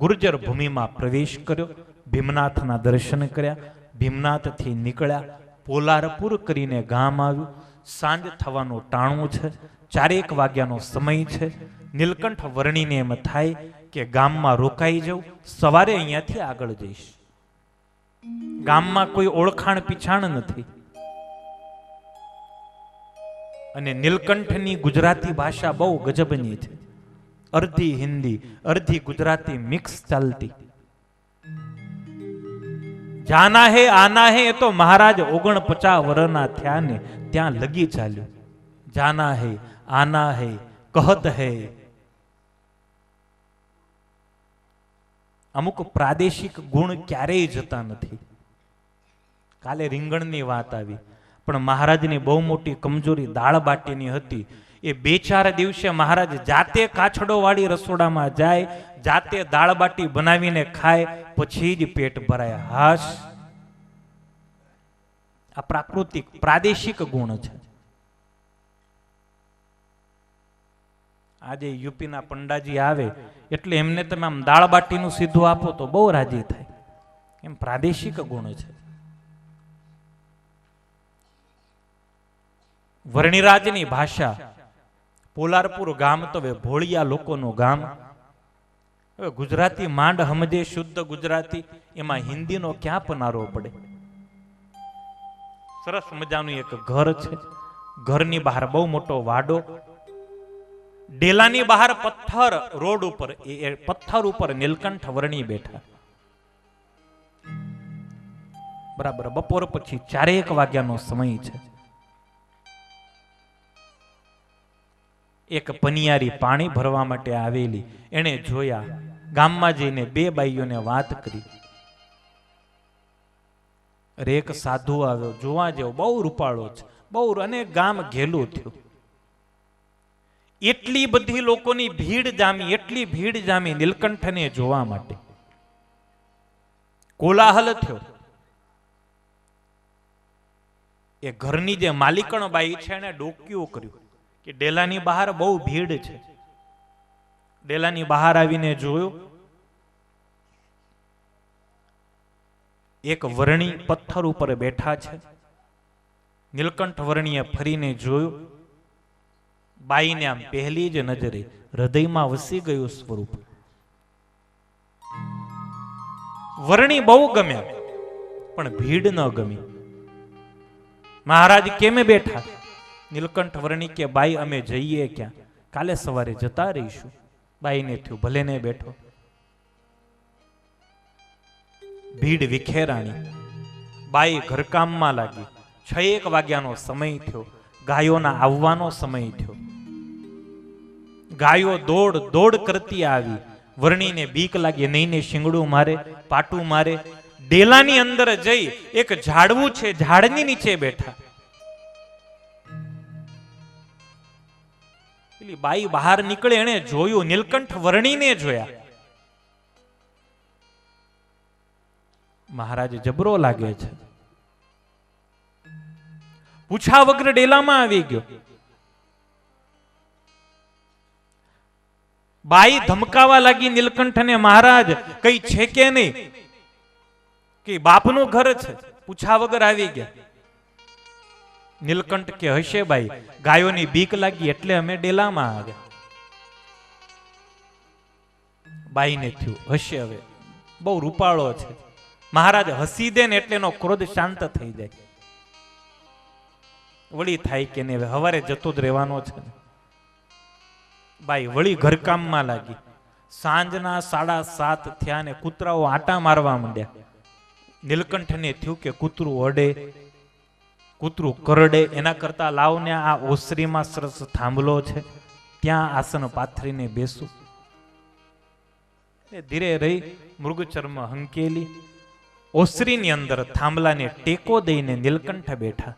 ગુર્જર ભૂમિમાં પ્રવેશ કર્યો, ભીમનાથના દર્શન કર્યા, ભીમનાથથી નીકળ્યા, પોલારપુર કરીને ગામ આવ્યું. સાંજ થવાનું ટાણું છે, 4 વાગ્યાનો સમય છે. નીલકંઠ વર્ણીને એમ થાય કે ગામમાં રોકાઈ જવું, સવારે અહીંયાથી આગળ જઈશ. ગામમાં કોઈ ઓળખાણ પીછાણ નથી. અને નીલકંઠની ગુજરાતી ભાષા બહુ ગજબની છે. અડધી હિન્દી અડધી ગુજરાતી મિક્સ ચાલતી. જાના હે આના હે એ તો મહારાજ 49 વર્ષના થયા ને ત્યાં લગી ચાલ્યું. જાના હે આના હે કહત હે. અમુક પ્રાદેશિક ગુણ ક્યારેય જતા નથી. કાલે રીંગણની વાત આવી, પણ મહારાજની બહુ મોટી કમજોરી દાળ બાટીની હતી. એ 2-4 દિવસે મહારાજ જાતે કાછડો વાળી રસોડામાં જાય, જાતે દાળ બાટી બનાવીને ખાય, પછી જ પેટ ભરાય. હાશ, આ પ્રાકૃતિક પ્રાદેશિક ગુણ છે. આજે યુપીના પંડાજી આવે એટલે એમને તમે આમ દાળ બાટીનું સીધું આપો તો બહુ રાજી થાય. એમ પ્રાદેશિક ગુણ છે. વર્ણિરાજની ભાષા, પોલારપુર ગામ તો હવે ભોળિયા લોકોનું ગામ. હવે ગુજરાતી માંડ સમજે શુદ્ધ ગુજરાતી, એમાં હિન્દીનો ક્યાં પનારો પડે. સરસ મજાનું એક ઘર છે. ઘરની બહાર બહુ મોટો વાડો. ડેલાની બહાર પથ્થર રોડ ઉપર, એ પથ્થર ઉપર નીલકંઠ વર્ણી બેઠા. બરાબર બપોર પછી 4 વાગ્યાનો સમય છે. એક પનિયારી પાણી ભરવા માટે આવેલી એને જોયા. ગામમાં જઈને 2 બાઈઓને વાત કરી. અરે એક સાધુ આવ્યો, જોવા જેવો, બહુ રૂપાળો છે, બહુ, અને ગામ ઘેલું થયું. એટલી બધી લોકોની ભીડ જામી, એટલી ભીડ જામી નીલકંઠને જોવા માટે. કોલાહલ થયો. એ ઘરની જે માલિકણ બાઈ છે એને ડોક્યું કર્યું કે ડેલાની બહાર બહુ ભીડ છે. ડેલાની બહાર આવીને જોયું, એક વર્ણી પથ્થર ઉપર બેઠા છે. નીલકંઠ વર્ણીએ ફરીને જોયું. બાઈને આમ પહેલી જ નજરે હૃદયમાં વસી ગયું સ્વરૂપ. વર્ણી બહુ ગમ્યા, પણ ભીડ ન ગમી. મહારાજ કેમ બેઠા? નીલકંઠ વર્ણી કે બાઈ અમે જઈએ ક્યાં? કાલે સવારે જતા રહીશું. બાઈને થયું ભલે ને બેઠો. ભીડ વિખેરાણી. બાઈ ઘરકામમાં લાગી. 6 વાગ્યાનો સમય થયો. ગાયોના આવવાનો સમય થયો. ગાયો દોડ દોડ કરતી આવી. વર્ણીને બીક લાગી, નહીં ને શિંગડું મારે, પાટું મારે. ડેલાની અંદર જઈ એક ઝાડવું છે, ઝાડની નીચે બેઠા. પેલી બાઈ બહાર નીકળે, એને જોયું, નીલકંઠ વર્ણીને જોયા. મહારાજ જબરો લાગે છે. પૂછા વગર ડેલામાં આવી ગયો. બાઈ ધમકાવા લાગી નીલકંઠને, મહારાજ કઈ છે કે નહીં? કે બાપનું ઘર છે, પૂછા વગર આવી ગયા. નીલકંઠ કે હશે બાઈ, ગાયોની બીક લાગી એટલે અમે ડેલામાં આવ્યા. બાઈને થયું હશે, હવે બહુ રૂપાળો છે, મહારાજ હસી દે ને એટલે એનો ક્રોધ શાંત થઈ જાય. વળી થાય કે નહીં, હવારે જતો જ રહેવાનો છે. બાઈ વળી ઘરકામમાં લાગી. સાંજના 7:30 થયા ને કૂતરાઓ આટા મારવા માંડ્યા. નીલકંઠને થયું કે કૂતરું અડે, કૂતરું કરડે એના કરતા લાવને આ ઓસરીમાં સરસ થાંભલો છે, ત્યાં આસન પાથરીને બેસું. એ ધીરે રહી મૃગચર્મ હંકેલી ઓસરીની અંદર થાંભલાને ટેકો દઈને નીલકંઠ બેઠા.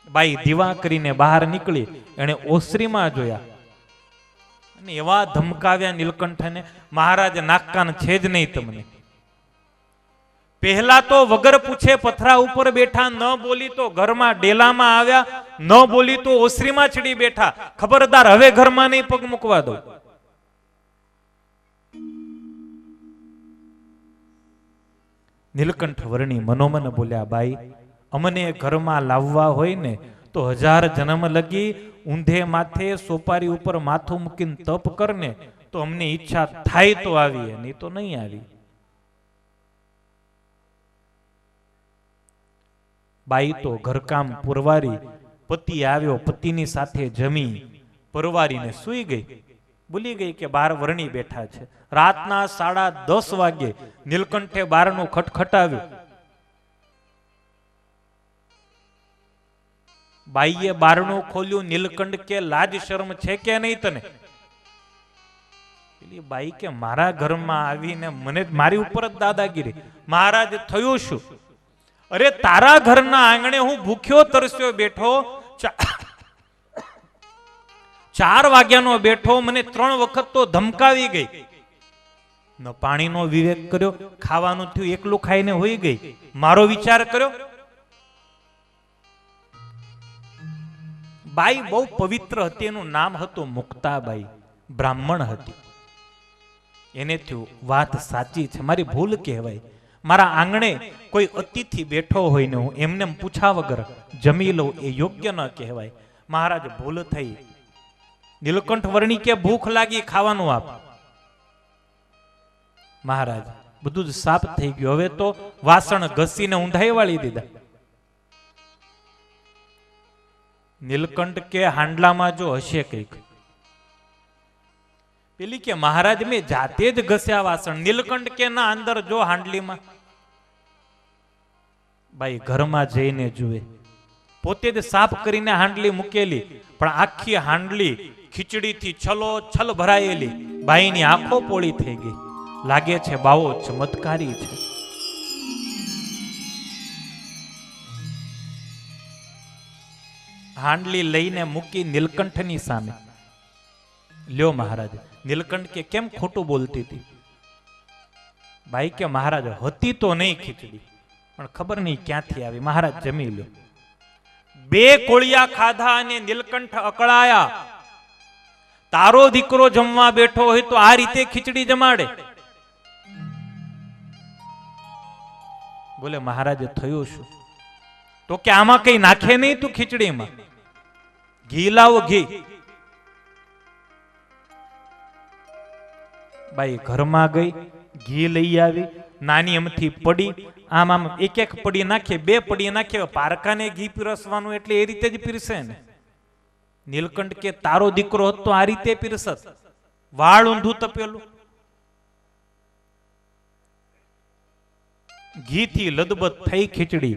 બાઈ દીવા કરીને બહાર નીકળી, એને ઓસરીમાં જોયા અને એવા ધમકાવ્યા નીલકંઠને, મહારાજ નાકકાન છે જ નહીં તમને. પહેલા તો વગર પૂછે પથરા ઉપર બેઠા, ન બોલી તો ઘરમાં ડેલામાં આવ્યા, ન બોલી તો ઓસરીમાં ચડી બેઠા. ખબરદાર, હવે ઘરમાં નહીં પગ મૂકવા દો. નીલકંઠ વર્ણી મનોમન બોલ્યા, બાઈ અમને ઘરમાં લાવવા હોય ને તો 1000 જન્મ લગી ઊંધે માથે સોપારી ઉપર માથું મૂકીને તપ કરને તો અમને ઈચ્છા થાય તો આવીએ, નહીં તો નહીં આવી. બાઈ તો ઘરકામ પુરવારી, પતિ આવ્યો, પતિની સાથે જમી પરવારીને સૂઈ ગઈ. ભૂલી ગઈ કે બાર વર્ણી બેઠા છે. રાતના 10:30 વાગે નીલકંઠે બારનું ખટખટાવ્યું. બાઈએ બારણું ખોલ્યું. નીલકંઠ કે લાજ શરમ છે કે નહીં તને? પેલી બાઈ કે મારા ઘરમાં આવીને મને મારી ઉપર જ દાદાગીરી. મહારાજ થયું શું? અરે તારા ઘરના આંગણે હું ભૂખ્યો તરસ્યો બેઠો, 4 વાગ્યાનો બેઠો, મને 3 વખત તો ધમકાવી ગઈ. ન પાણીનો વિવેક કર્યો, ખાવાનું થયું એકલું ખાઈને હોઈ ગઈ. મારો વિચાર કર્યો. બાઈ બહુ પવિત્ર હતી. એનું નામ હતું મુક્તાબાઈ, બ્રાહ્મણ હતી. એને થયું વાત સાચી છે, મારી ભૂલ કહેવાય. મારા આંગણે કોઈ અતિથિ બેઠો હોય ને હું એમને પૂછા વગર જમી લઉં એ યોગ્ય ન કહેવાય. મહારાજ ભૂલ થઈ. નીલકંઠ વર્ણી કે ભૂખ લાગી, ખાવાનું આપ. મહારાજ બધું જ સાફ થઈ ગયું. હવે તો વાસણ ઘસીને ઊંધાઈ વાળી દીધા. નીલકંઠ કે હાંડલામાં જો હશે કઈક. પેલી કે મહારાજ મેં જાતે જ ઘસ્યા વાસણ. નીલકંઠ કે ના, અંદર જો હાંડલીમાં. બાઈ ઘરમાં જઈને જુએ, પોતે જ સાફ કરીને હાંડલી મૂકેલી, પણ આખી હાંડલી ખીચડીથી છલો છલ ભરાયેલી. બાઈની આંખો પોળી થઈ ગઈ. લાગે છે બાવો ચમત્કારી છે. હાંડલી લઈને મૂકી નીલકંઠની સામે. લ્યો મહારાજ. નીલકંઠ કે કેમ ખોટું બોલતી હતી? બાઈ કે મહારાજ હતી તો નહીં ખીચડી, પણ ખબર નહીં ક્યાંથી આવી. મહારાજ જમી લ્યો. 2 કોળિયા ખાધા અને નીલકંઠ અકળાયા. તારો દીકરો જમવા બેઠો હોય તો આ રીતે ખીચડી જમાડે? બોલે મહારાજ થયું શું? તો કે આમાં કઈ નાખે નહીં તું ખીચડીમાં? ઘી લાવો, ઘી. બાઈ ઘરમાં ગઈ, ઘી લઈ આવી. નાની અમથી પડી, આમ આમ એક પડી નાખે, 2 પડી નાખે. પારકાને ઘી પીરસવાનું એટલે એ રીતે જ પીરસે ને. નીલકંઠ કે તારો દીકરો હતો આ રીતે પીરસત? વાળ ઊંધું તપેલું. ઘીથી લદબદ થઈ ખીચડી.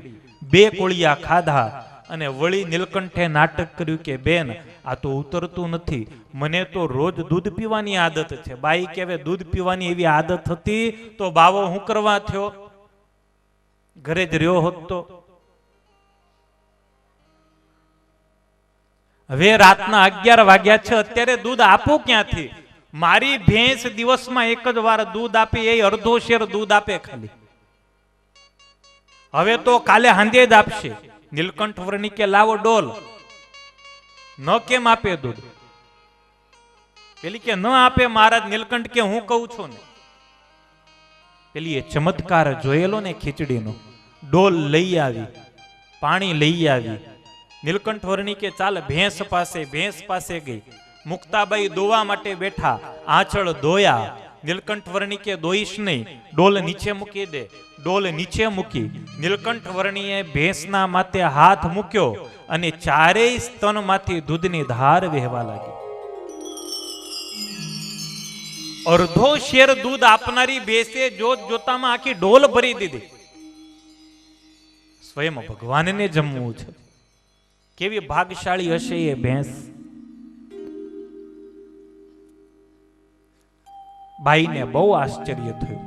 2 કોળિયા ખાધા અને વળી નીલકંઠે નાટક કર્યું કે બેન આ તો ઉતરતું નથી, મને તો રોજ દૂધ પીવાની આદત છે. બાઈ કે હવે દૂધ પીવાની એવી આદત હતી તો બાવો હું કરવા થયો? ઘરે જ રહ્યો હોત તો. હવે રાતના 11 વાગ્યા છે, અત્યારે દૂધ આપું ક્યાંથી? મારી ભેંસ દિવસમાં 1 જ વાર દૂધ આપે, એ અડધો શેર દૂધ આપે ખાલી. હવે તો કાલે હાંજે જ આપશે. નીલકંઠ વર્ણી કે લાવો ડોલ. ન કેમ આપે દૂધ? પેલી કે ન આપે મહારાજ. નીલકંઠ કે હું કહું છું ને. પેલી એ ચમત્કાર જોયેલો ને ખીચડીનો. ડોલ લઈ આવી, પાણી લઈ આવી. નીલકંઠ વર્ણી કે ચાલ ભેંસ પાસે ગઈ. મુક્તાબાઈ દોવા માટે બેઠા, આંચળ ધોયા. નીલકંઠ વર્ણી કે દોઈશ નહીં, ડોલ નીચે મૂકી દે. ડોલ નીચે મૂકી નીલકંઠ વર્ણીએ ભેંસના માથે હાથ મૂક્યો અને 4 સ્તનમાંથી દૂધની ધાર વહેવા લાગી. અડધો શેર દૂધ આપનારી ભેંસે જોત જોતામાં આખી ડોલ ભરી દીધી. સ્વયં ભગવાનને જમવું છે. કેવી ભાગશાળી હશે એ ભેંસ. બાઈને બહુ આશ્ચર્ય થયું.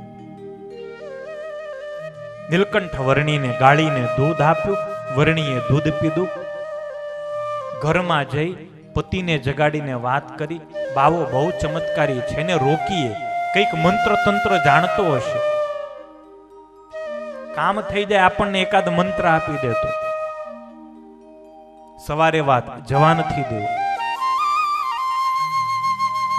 નીલકંઠ વર્ણીને ગાળીને દૂધ આપ્યું. વર્ણીએ દૂધ પીધું. ઘરમાં જઈ પતિને જગાડીને વાત કરી, બાવો બહુ ચમત્કારી છે, એને રોકીએ, કંઈક મંત્ર તંત્ર જાણતો હશે, કામ થઈ જાય, આપણને એકાદ મંત્ર આપી દેતો. સવારે વાત જવા નથી દેવું.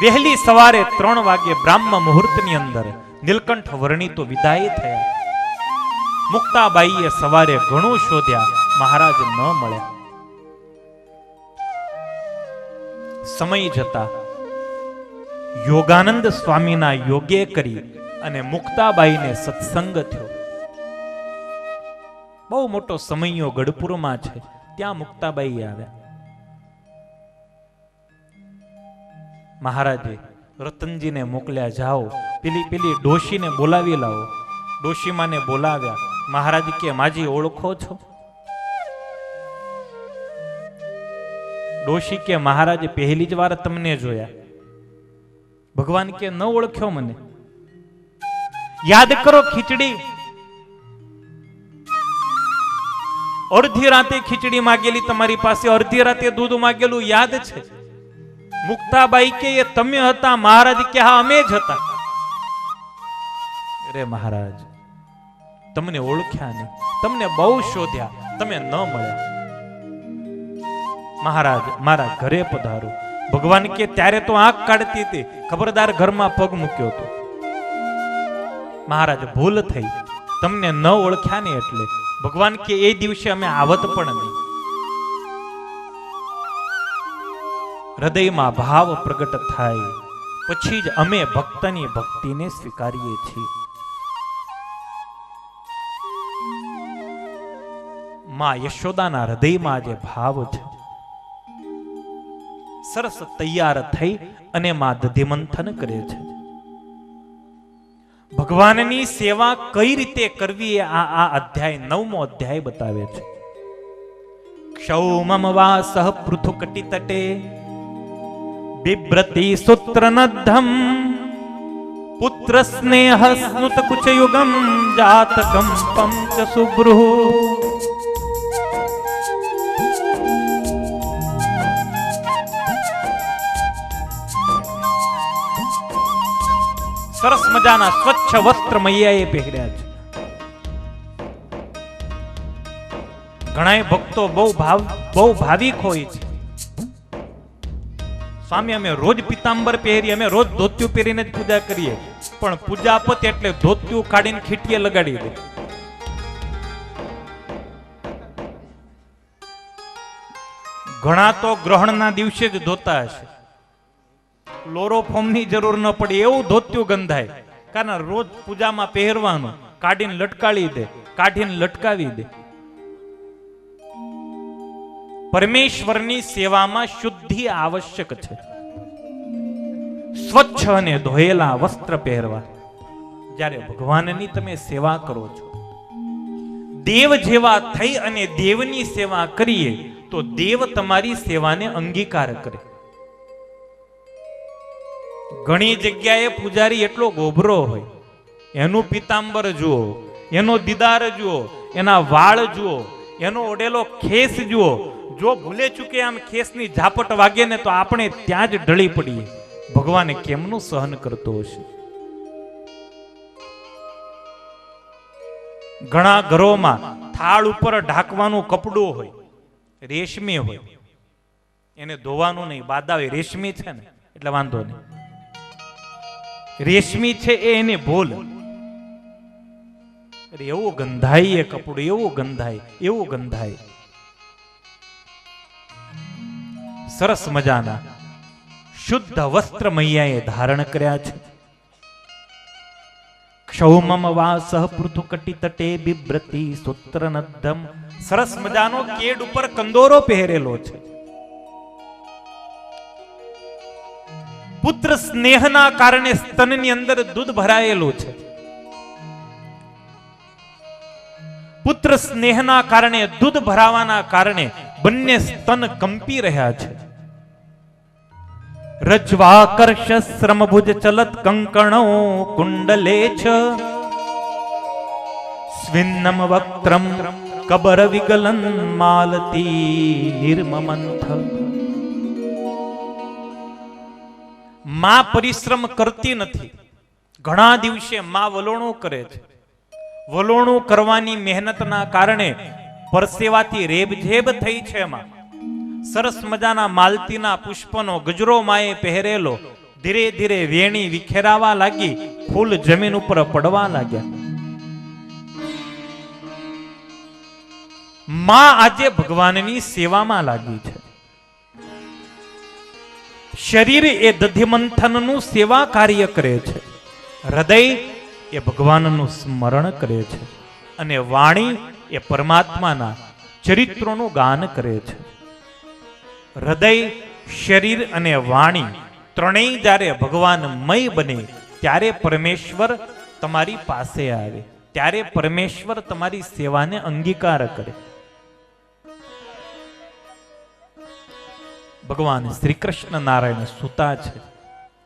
વહેલી સવારે 3 વાગે બ્રાહ્મ મુહૂર્તની અંદર નીલકંઠ વર્ણી તો વિદાય થયા. મુક્તાબાઈએ સવારે ઘણું શોધ્યા, મહારાજ ન મળ્યા. સમય જતા યોગાનંદ સ્વામીના યોગ્ય કરી અને મુક્તાબાઈને સત્સંગ થયો. બહુ મોટો સમયો ગઢપુરમાં છે, ત્યાં મુક્તાબાઈ આવ્યા. મહારાજે રતનજીને મોકલ્યા, જાઓ પેલી ડોશીને બોલાવી લાવો. ડોશીમાને બોલાવ્યા. મહારાજ કે માજી ઓળખો છો? ડોશી કે મહારાજ પહેલી જ વાર તમને જોયા. ભગવાન કે ન ઓળખ્યો મને? યાદ કરો ખીચડી, અડધી રાતે ખીચડી માગેલી તમારી પાસે, અડધી રાતે દૂધ માગેલું યાદ છે? મુક્તાબાઈ કે એ તમે હતા? મહારાજ કે હા અમે જ હતા. અરે મહારાજ તમને ઓળખ્યા નહીં, તમને બહુ શોધ્યા, તમે ન મળ્યા. મહારાજ મારા ઘરે પધારો. ભગવાન કે ત્યારે તો આંખ કાઢતી હતી, ખબરદાર ઘરમાં પગ મૂક્યો હતો. મહારાજ ભૂલ થઈ, તમને ન ઓળખ્યા ને એટલે. ભગવાન કે એ દિવસે અમે આવત પણ નહીં. હૃદયમાં ભાવ પ્રગટ થાય પછી જ અમે ભક્તની ભક્તિને સ્વીકારીએ છીએ. માં યશોદાના હૃદયમાં જે ભાવ છે, સરસ તૈયાર થઈ અને માં દધિમંથન કરે છે. ભગવાનની સેવા કઈ રીતે કરવી એ આ અધ્યાય 9મો અધ્યાય બતાવે છે. ક્ષૌમમ વાસઃ પૃથુકટી તટે બિભ્રતિ સૂત્રનદ્ધમ પુત્ર સ્નેહ સ્નુત કુચયુગમ જાતકમ પંચ સુબ્રુઃ. સરસ મજાના સ્વચ્છ વસ્ત્ર મૈયાએ પહેર્યા છે. ઘણા ભક્તો બહુ ભાવિક હોય છે. સ્વામી અમે રોજ પિતાંબર પહેરીએ, અમે રોજ ધોતિયું પહેરીને જ પૂજા કરીએ, પણ પૂજા પતે એટલે ધોતિયું કાઢીને ખીટીએ લગાડી દે. ઘણા તો ગ્રહણના દિવસે જ ધોતા હશે, ક્લોરોફોર્મની જરૂર ન પડે એવું ધોતિયું ગંધાય, કારણ રોજ પૂજામાં પહેરવાનું, કાઢીને લટકાવી દે, કાઢીને લટકાવી દે. પરમેશ્વરની સેવામાં શુદ્ધિ આવશ્યક છે. સ્વચ્છ અને ધોયેલા વસ્ત્ર પહેરવા. જ્યારે ભગવાનની તમે સેવા કરો છો, દેવ જેવા થઈ અને દેવની સેવા કરીએ તો દેવ તમારી સેવાને અંગીકાર કરે. ઘણી જગ્યાએ પૂજારી એટલો ગોબરો હોય, એનું પિતાંબર જુઓ, એનો દીદાર જુઓ, એના વાળ જુઓ, એનો ઓઢેલો ખેસ જુઓ. જો ભૂલે ચૂકે આમ ખેસની ઝાપટ વાગે ને તો આપણે ત્યાં જ ઢળી પડીએ. ભગવાન કેમનું સહન કરતો હશે? ઘણા ઘરોમાં થાળ ઉપર ઢાંકવાનું કપડું હોય, રેશમી હોય, એને ધોવાનું નહીં, બાદાવી રેશમી છે ને એટલે વાંધો નહીં. રેશમી છે એ એને ભૂલ. અરે એવું ગંધાય એ કપડું, એવું ગંધાય, એવું ગંધાય. સરસ મજાના શુદ્ધ વસ્ત્ર મૈયાએ ધારણ કર્યા છે. ક્ષૌમમ વાસઃ પૃથુકટી તટે બિભ્રતિ સૂત્રનદ્ધમ. સરસ મજાનો કેડ ઉપર કંદોરો પહેરેલો છે. પુત્ર સ્નેહના કારણે સ્તનની અંદર દૂધ ભરાયેલું છે. પુત્ર સ્નેહના કારણે, દૂધ ભરાવાના કારણે બંને સ્તન કંપી રહ્યા છે. રજ્વાકર્ષ શ્રમભુજ ચલત કંકણો કુંડલે છ સ્વિન્નમ વક્ત્રમ કબર વિગલન માલતી નિર્મમંથ. માં પરિશ્રમ કરતી નથી. ઘણા દિવસે માં વલોણું કરે છે. વલોણું કરવાની મહેનતના કારણે પરસેવાથી રેબઝેબ થઈ છે. એમાં સરસ મજાના માલતીના પુષ્પનો ગજરો માએ પહેરેલો ધીરે ધીરે વેણી વિખેરાવા લાગી. ફૂલ જમીન ઉપર પડવા લાગ્યા. માં આજે ભગવાનની સેવામાં લાગી છે. શરીર એ દધિમંથનનું સેવા કાર્ય કરે છે. હૃદય એ ભગવાનનું સ્મરણ કરે છે. અને વાણી એ પરમાત્માના ચરિત્રોનું ગાન કરે છે. હૃદય, શરીર અને વાણી ત્રણેય જ્યારે ભગવાનમય બને ત્યારે પરમેશ્વર તમારી પાસે આવે, ત્યારે પરમેશ્વર તમારી સેવાને અંગીકાર કરે. ભગવાન શ્રી કૃષ્ણ નારાયણ સૂતા છે.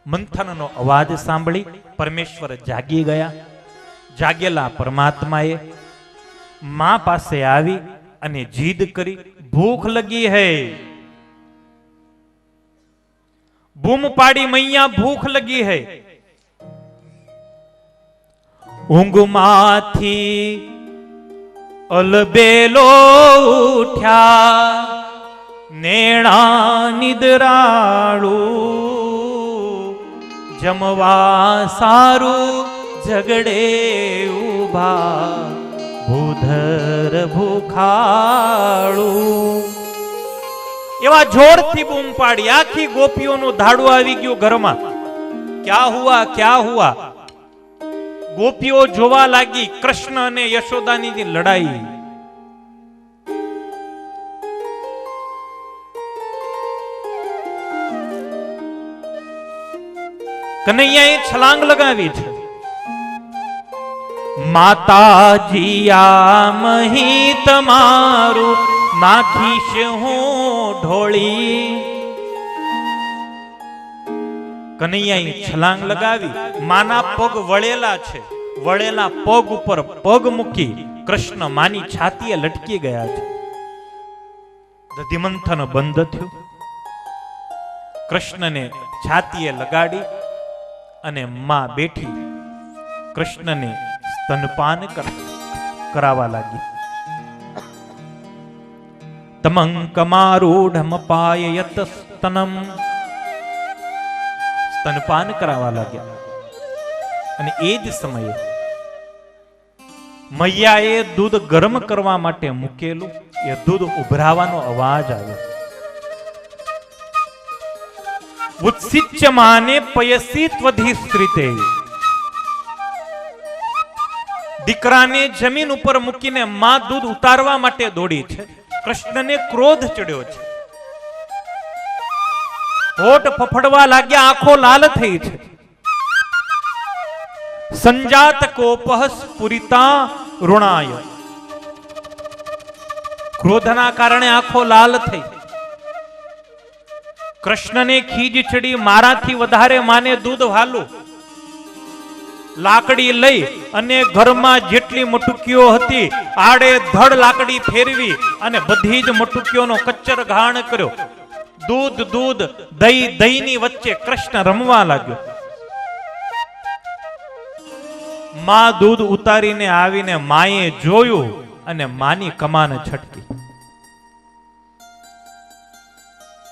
મંથનનો અવાજ સાંભળી પરમેશ્વર જાગી ગયા. જાગેલા પરમાત્માએ માં પાસે આવી અને જીદ કરી, ભૂખ લગી હૈ. બૂમ પાડી, મૈયા ભૂખ લગી હૈ. ઊંઘમાંથી અલબેલો ઉઠ્યા, નેણા નિદરાળું, જમવા સારું ઝગડે ઉભા, ભૂધર ભૂખાળું. એવા જોરથી બૂમ પાડી. આખી ગોપીઓનું ધાડું આવી ગયું ઘરમાં. ક્યા હુઆ, ક્યા હુઆ. ગોપીઓ જોવા લાગી કૃષ્ણ અને યશોદાની જે લડાઈ. કનૈયાએ છલાંગ લગાવી છે. માતાજી આ મહી તમારું નાખીશ હું ઢોળી. કનૈયાએ છલાંગ લગાવી. માના પગ વળેલા છે. વળેલા પગ ઉપર પગ મૂકી કૃષ્ણ માની છાતીએ લટકી ગયા છે. દધિમંથન બંધ થયું. કૃષ્ણને છાતીએ લગાડી અને માં બેઠી કૃષ્ણને સ્તનપાન કરાવવા લાગી. તમંકમારૂઢમ પાયયત સ્તનમ. સ્તનપાન કરાવવા લાગ્યા. અને એ જ સમયે મૈયાએ દૂધ ગરમ કરવા માટે મૂકેલું એ દૂધ ઉભરાવાનો અવાજ આવ્યો. ઉત્સિચ્યમાને પયસી ત્વધિસ્ત્રીતે. દીકરાને જમીન ઉપર મૂકીને માં દૂધ ઉતારવા માટે દોડી છે. કૃષ્ણને ક્રોધ ચડ્યો છે. હોઠ ફફડવા લાગ્યા, આંખો લાલ થઈ છે. સંજાત કોપઃ સ્ફુરિતા ઋણાય. ક્રોધના કારણે આંખો લાલ થઈ. કૃષ્ણને ખીજ ચડી, મારાથી વધારે માને દૂધ વાલું. લાકડી લઈ અને ઘરમાં જેટલી મટુકીઓ હતી આડે ધડ લાકડી ફેરવી અને બધી જ મટુકીઓનો કચ્ચર ઘાણ કર્યો. દૂધ દૂધ, દહીં દહીંની વચ્ચે કૃષ્ણ રમવા લાગ્યો. માં દૂધ ઉતારીને આવીને માએ જોયું અને માની કમાન છટકી.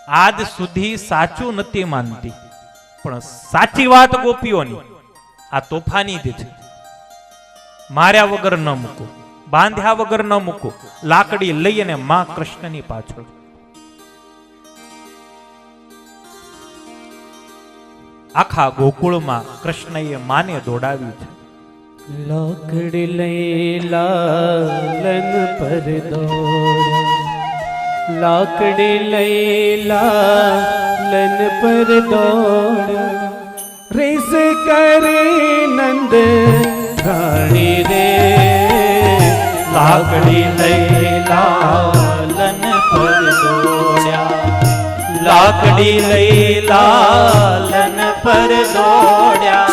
આજ સુધી સાચું નથી માનતી, પણ સાચી વાત ગોપીઓની આ તોફાની જ છે. માર્યા વગર ન મૂકો, બાંધ્યા વગર ન મૂકો. લાકડી લઈ અને માં કૃષ્ણની પાછળ. આખા ગોકુળમાં કૃષ્ણએ માને દોડાવી છે. લાકડી લઈ લાલન પર દોડ, લાકડી લઈ લાલન પર દોડ, રેસ કરે નંદ રાણી રે, લાકડી લઈ લાલન પર દોડ્યા, લાકડી લઈ લાલન પર દોડ્યા,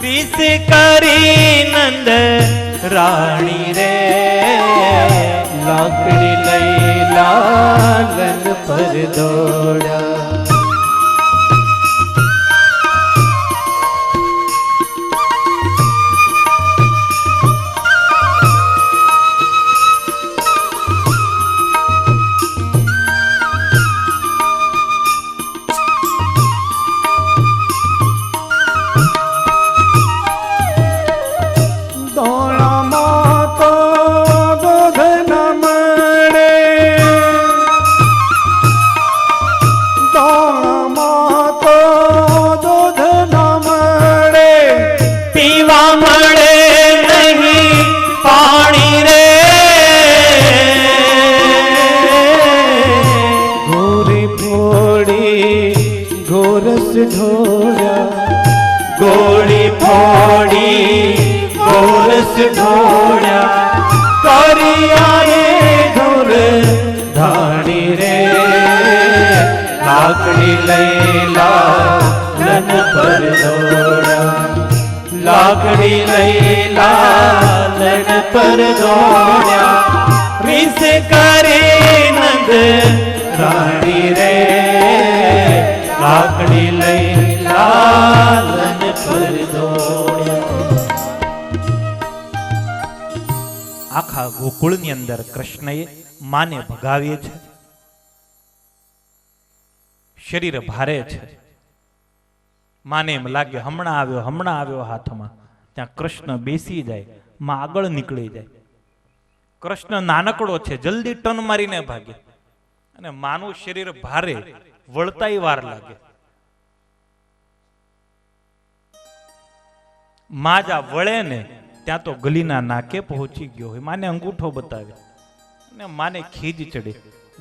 રીસ કરી નંદ રાણી રે, લાકડી લઈ લાલન પર દોડ્યા. ગોળી ફોડી ગોરસ ઢોળ્યા, કરિયાએ ઢોર ધાણી રે, લાકડી લઈ લાલન પર દોડ્યા, લાકડી લઈ લાલન પર દોડ્યા, રીસ કરી નંદ રાણી રે, લાકડી લઈ લાલન પર દોડ્યા. આખા ગોકુળની અંદર કૃષ્ણએ માને ભગાવીએ છે, શરીર ભારે છે. માને એમ લાગે હમણાં આવ્યો હાથમાં, ત્યાં કૃષ્ણ બેસી જાય, માં આગળ નીકળી જાય. કૃષ્ણ નાનકડો છે, જલ્દી ટન મારીને ભાગે, અને માનું શરીર ભારે, વળતાય વાર લાગે. માં જા વળે ને ત્યાં તો ગલીના નાકે પહોંચી ગયો હોય. માને અંગૂઠો બતાવે અને માને ખીજ ચડે,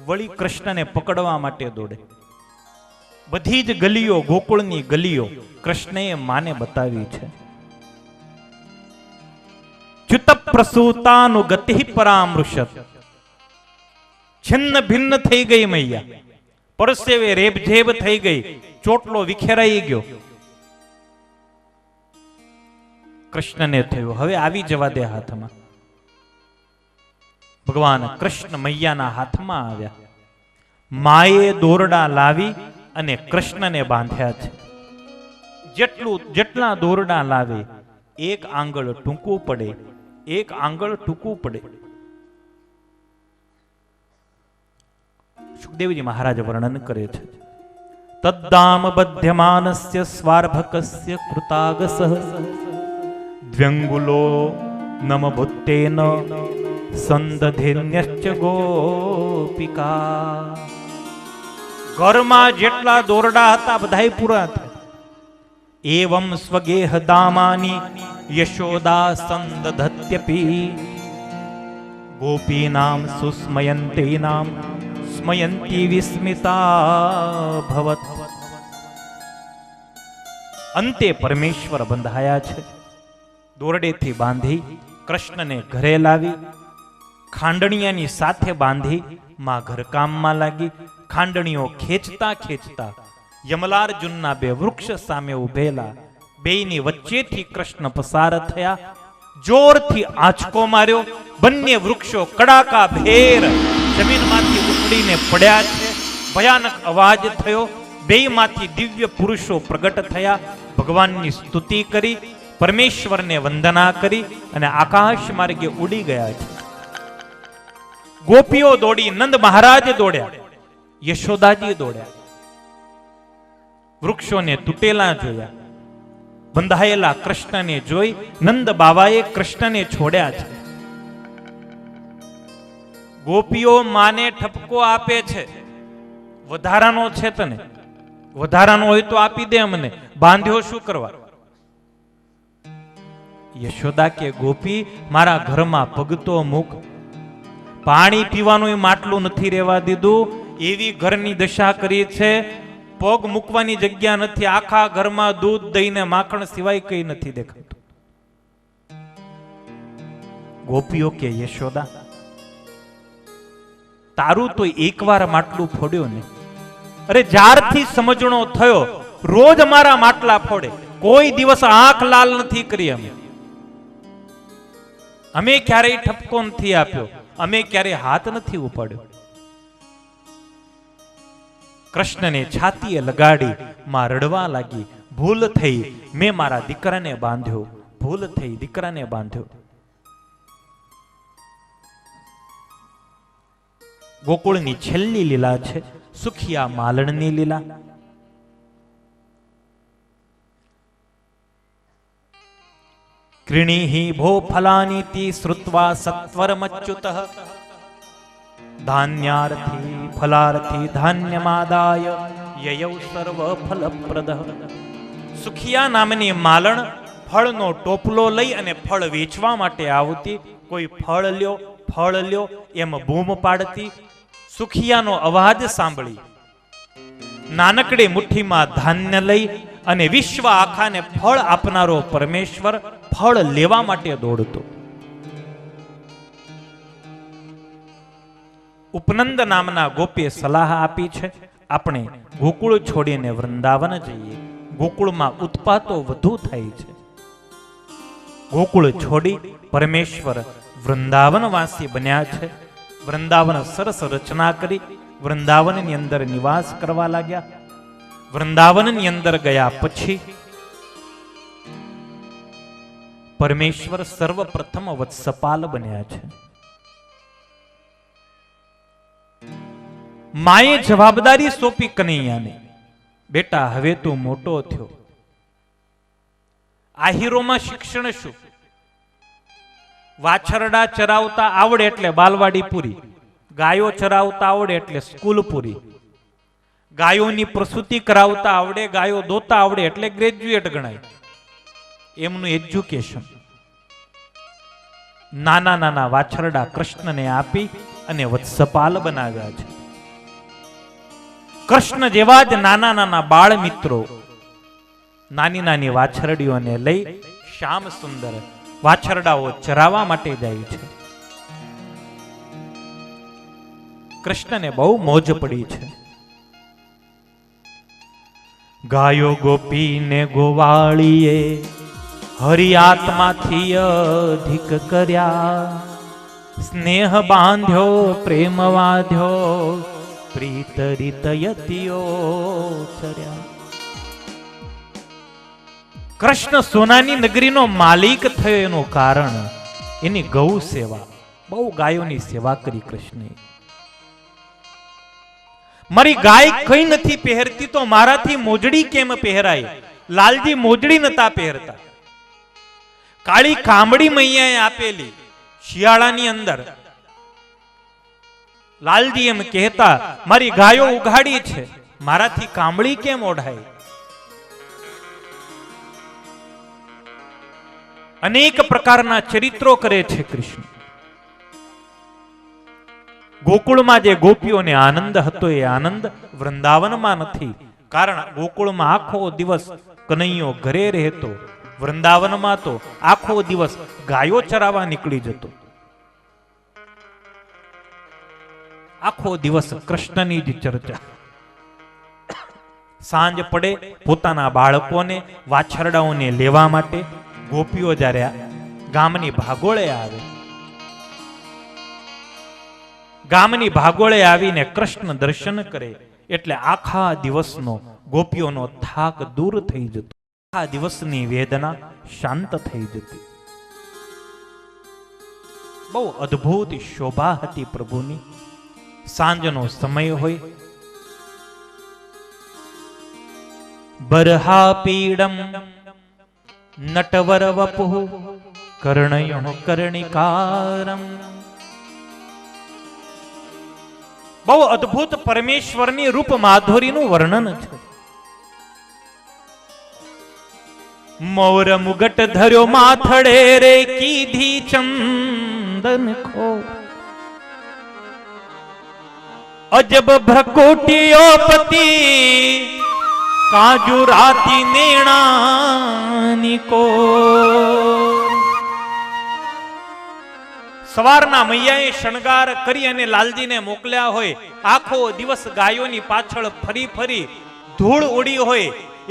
વળી કૃષ્ણને પકડવા માટે દોડે. બધી જ ગલીઓ, ગોકુળની ગલીઓ કૃષ્ણએ માને બતાવી છે. ચ્યુત પ્રસૂતાનું ગતિ પરામૃષત, છિન્ન ભિન્ન થઈ ગઈ મૈયા, પરસેવે રેબઝેબ થઈ ગઈ, ચોટલો વિખેરાઈ ગયો. કૃષ્ણને થયું હવે આવી જવા દે હાથમાં. ભગવાન કૃષ્ણ મૈયાના હાથમાં આવ્યા. માએ દોરડા લાવી અને કૃષ્ણને બાંધ્યા છે. જેટલા દોરડા લાવે એક આંગળ ટૂંકું પડે, એક આંગળ ટૂંકું પડે. સુખદેવજી મહારાજ વર્ણન કરે છે, તદ્દામ બધ્યમાનસ્ય સ્વાર્ભકસ્ય કૃતાગસઃ દ્વ્યંગુલો નમ ભૂતેન સંદધેન્યશ્ચ ગોપિકા. ઘરમાં જેટલા દોરડા હતા બધાય પૂરા થયા. એવમ સ્વગેહ દામાની યશોદા સંદધત્યપી, ગોપીનામ સુસ્મયંતીનામ સ્મયંતી વિસ્મિતા ભવત. અંતે પરમેશ્વર બંધાયા છે. દોરડેથી બાંધી કૃષ્ણને ઘરે લાવી, ખાંડણીયાની સાથે બાંધી માં ઘરકામમાં લાગી. ખાંડણીઓ ખેંચતા ખેંચતા યમલાર્જુનના બે વૃક્ષ સામે ઉભેલા, બેયની વચ્ચેથી કૃષ્ણ પસાર થયા. જોરથી આંચકો માર્યો, બંને વૃક્ષો કડાકા ભેર જમીનમાંથી ઉખડીને પડ્યા છે. ભયાનક અવાજ થયો. બેયમાંથી દિવ્ય પુરુષો પ્રગટ થયા, ભગવાનની સ્તુતિ કરી, પરમેશ્વરને વંદના કરી અને આકાશ માર્ગે ઉડી ગયા છે. ગોપીઓ દોડી, નંદ મહારાજ દોડ્યા, યશોદાજી દોડ્યા. વૃક્ષોને તૂટેલા જોયા, બંધાયેલા કૃષ્ણને જોઈ નંદ બાવાએ કૃષ્ણને છોડ્યા છે. ગોપીઓ માને ઠપકો આપે છે, વધારાનો છે તને, વધારાનો હોય તો આપી દે અમને, બાંધ્યો શું કરવા? યશોદા કે ગોપી મારા ઘરમાં પગતો મૂક. પાણી પીવાનું માટલું નથી રહેવા દીધું, એવી ઘરની દશા કરી છે. પગ મૂકવાની જગ્યા નથી, આખા ઘરમાં દૂધ દહીં ને માખણ સિવાય કઈ નથી દેખાતું. ગોપીઓ કે યશોદા, તારું તો એકવાર માટલું ફોડ્યો ને, અરે જ્યારથી સમજણો થયો રોજ મારા માટલા ફોડે, કોઈ દિવસ આંખ લાલ નથી કરી. અમે ક્યારેય ઠપકો નથી આપ્યો, અમે ક્યારેય હાથ નથી ઉપાડ્યો. કૃષ્ણને છાતીએ લગાડી માં રડવા લાગી, ભૂલ થઈ, મેં મારા દીકરાને બાંધ્યો, ભૂલ થઈ, દીકરાને બાંધ્યો. ગોકુળની છેલ્લી લીલા છે સુખિયા માલણની લીલા. ક્રીણીહિ ભો ફલાનીતિ શ્રુત્વા સત્વરમચ્યુતઃ ધાન્યાર્થી ફલાર્થી ધાન્યમાદાય યયૌ સર્વ ફલપ્રદઃ. સુખિયા નામની માલણ ફળનો ટોપલો લઈ અને ફળ વેચવા માટે આવતી. કોઈ ફળ લ્યો એમ બૂમ પાડતી. સુખિયાનો અવાજ સાંભળી નાનકડી મુઠ્ઠીમાં ધાન્ય લઈ અને વિશ્વ આખાને ફળ આપનારો પરમેશ્વર ફળ લેવા માટે દોડતો. ઉપનંદ નામના ગોપીએ સલાહ આપી છે, આપણે ગોકુળ છોડીને વૃંદાવન જઈએ. ગોકુળમાં ઉત્પાતો વધુ થાય છે. ગોકુળ છોડી પરમેશ્વર વૃંદાવનવાસી બન્યા છે. વૃંદાવન સરસ રચના કરી વૃંદાવનની અંદર નિવાસ કરવા લાગ્યા. વૃંદાવનની અંદર ગયા પછી પરમેશ્વર સર્વપ્રથમ વત્સપાલ બન્યા છે. માએ જવાબદારી સોંપી કનૈયાને, બેટા હવે તું મોટો થયો, આહીરોમાં શિક્ષણ શું? વાછરડા ચરાવતા આવડે એટલે બાલવાડી પૂરી, ગાયો ચરાવતા આવડે એટલે સ્કૂલ પૂરી, ગાયોની પ્રસૂતિ કરાવતા આવડે, ગાયો દોતા આવડે એટલે ગ્રેજ્યુએટ ગણાય. એમનું એજ્યુકેશન. નાના નાના વાછરડા કૃષ્ણને આપી અને વત્સપાલ બનાવ્યા છે. કૃષ્ણ જેવા જ નાના નાના બાળ મિત્રો નાની નાની વાછરડીઓને લઈ શ્યામ સુંદર વાછરડાઓ ચરાવવા માટે જાય છે. કૃષ્ણને બહુ મોજ પડી છે. ગાયો ગોપીને ગોવાળીએ હરિ આત્માથી અધિક કર્યા, સ્નેહ બાંધ્યો પ્રેમ વાંધ્યો પ્રીતરિતયતિઓ ચર્યા. કૃષ્ણ સોનાની નગરીનો માલિક થયો એનું કારણ એની ગૌ સેવા. બહુ ગાયોની સેવા કરી કૃષ્ણે. મારી ગાય કઈ નથી પહેરતી તો મારાથી મોજડી કેમ પહેરાય? લાલજી મોજડી નતા પહેરતા. કાળી કામડી મૈયાએ આપેલી શિયાળાની અંદર. લાલજી એમ કહેતા મારી ગાયો ઉઘાડી છે, મારાથી કામળી કેમ ઓઢાય? અનેક પ્રકારના ચરિત્રો કરે છે કૃષ્ણ. ગોકુળમાં જે ગોપીઓને આનંદ હતો એ આનંદ વૃંદાવનમાં નથી. કારણ ગોકુળમાં આખો દિવસ કનૈયો ઘરે રહેતો, વૃંદાવનમાં તો આખો દિવસ ગાયો ચરાવવા નીકળી જતો. આખો દિવસ કૃષ્ણની જ ચર્ચા. સાંજ પડે પોતાના બાળકોને વાછરડાઓને લેવા માટે ગોપીઓ જ્યારે ગામની ભાગોળે આવે, ગામની ભાગોળે આવીને કૃષ્ણ દર્શન કરે એટલે આખા દિવસનો ગોપીઓનો થાક દૂર થઈ જતો, આખા દિવસની વેદના શાંત થઈ જતી. બહુ અદ્ભુત શોભા હતી પ્રભુની. સાંજનો સમય હોય, બરહા પીડમ નટવર વપુઃ કર્ણયો કર્ણિકારમ. બહુ અદ્ભુત પરમેશ્વરની રૂપ માધુરીનું વર્ણન છે. મોર મુગટ ધર્યો માથડે રે કીધી ચંદન ખો, અજબ ભ્રકુટીયો પતિ કાજુ રાતી નેણાની કો. સવારના મૈયાએ શણગાર કરી અને લાલજીને મોકલ્યા હોય, આખો દિવસ ગાયોની પાછળ ફરી ફરી ધૂળ ઉડી હોય,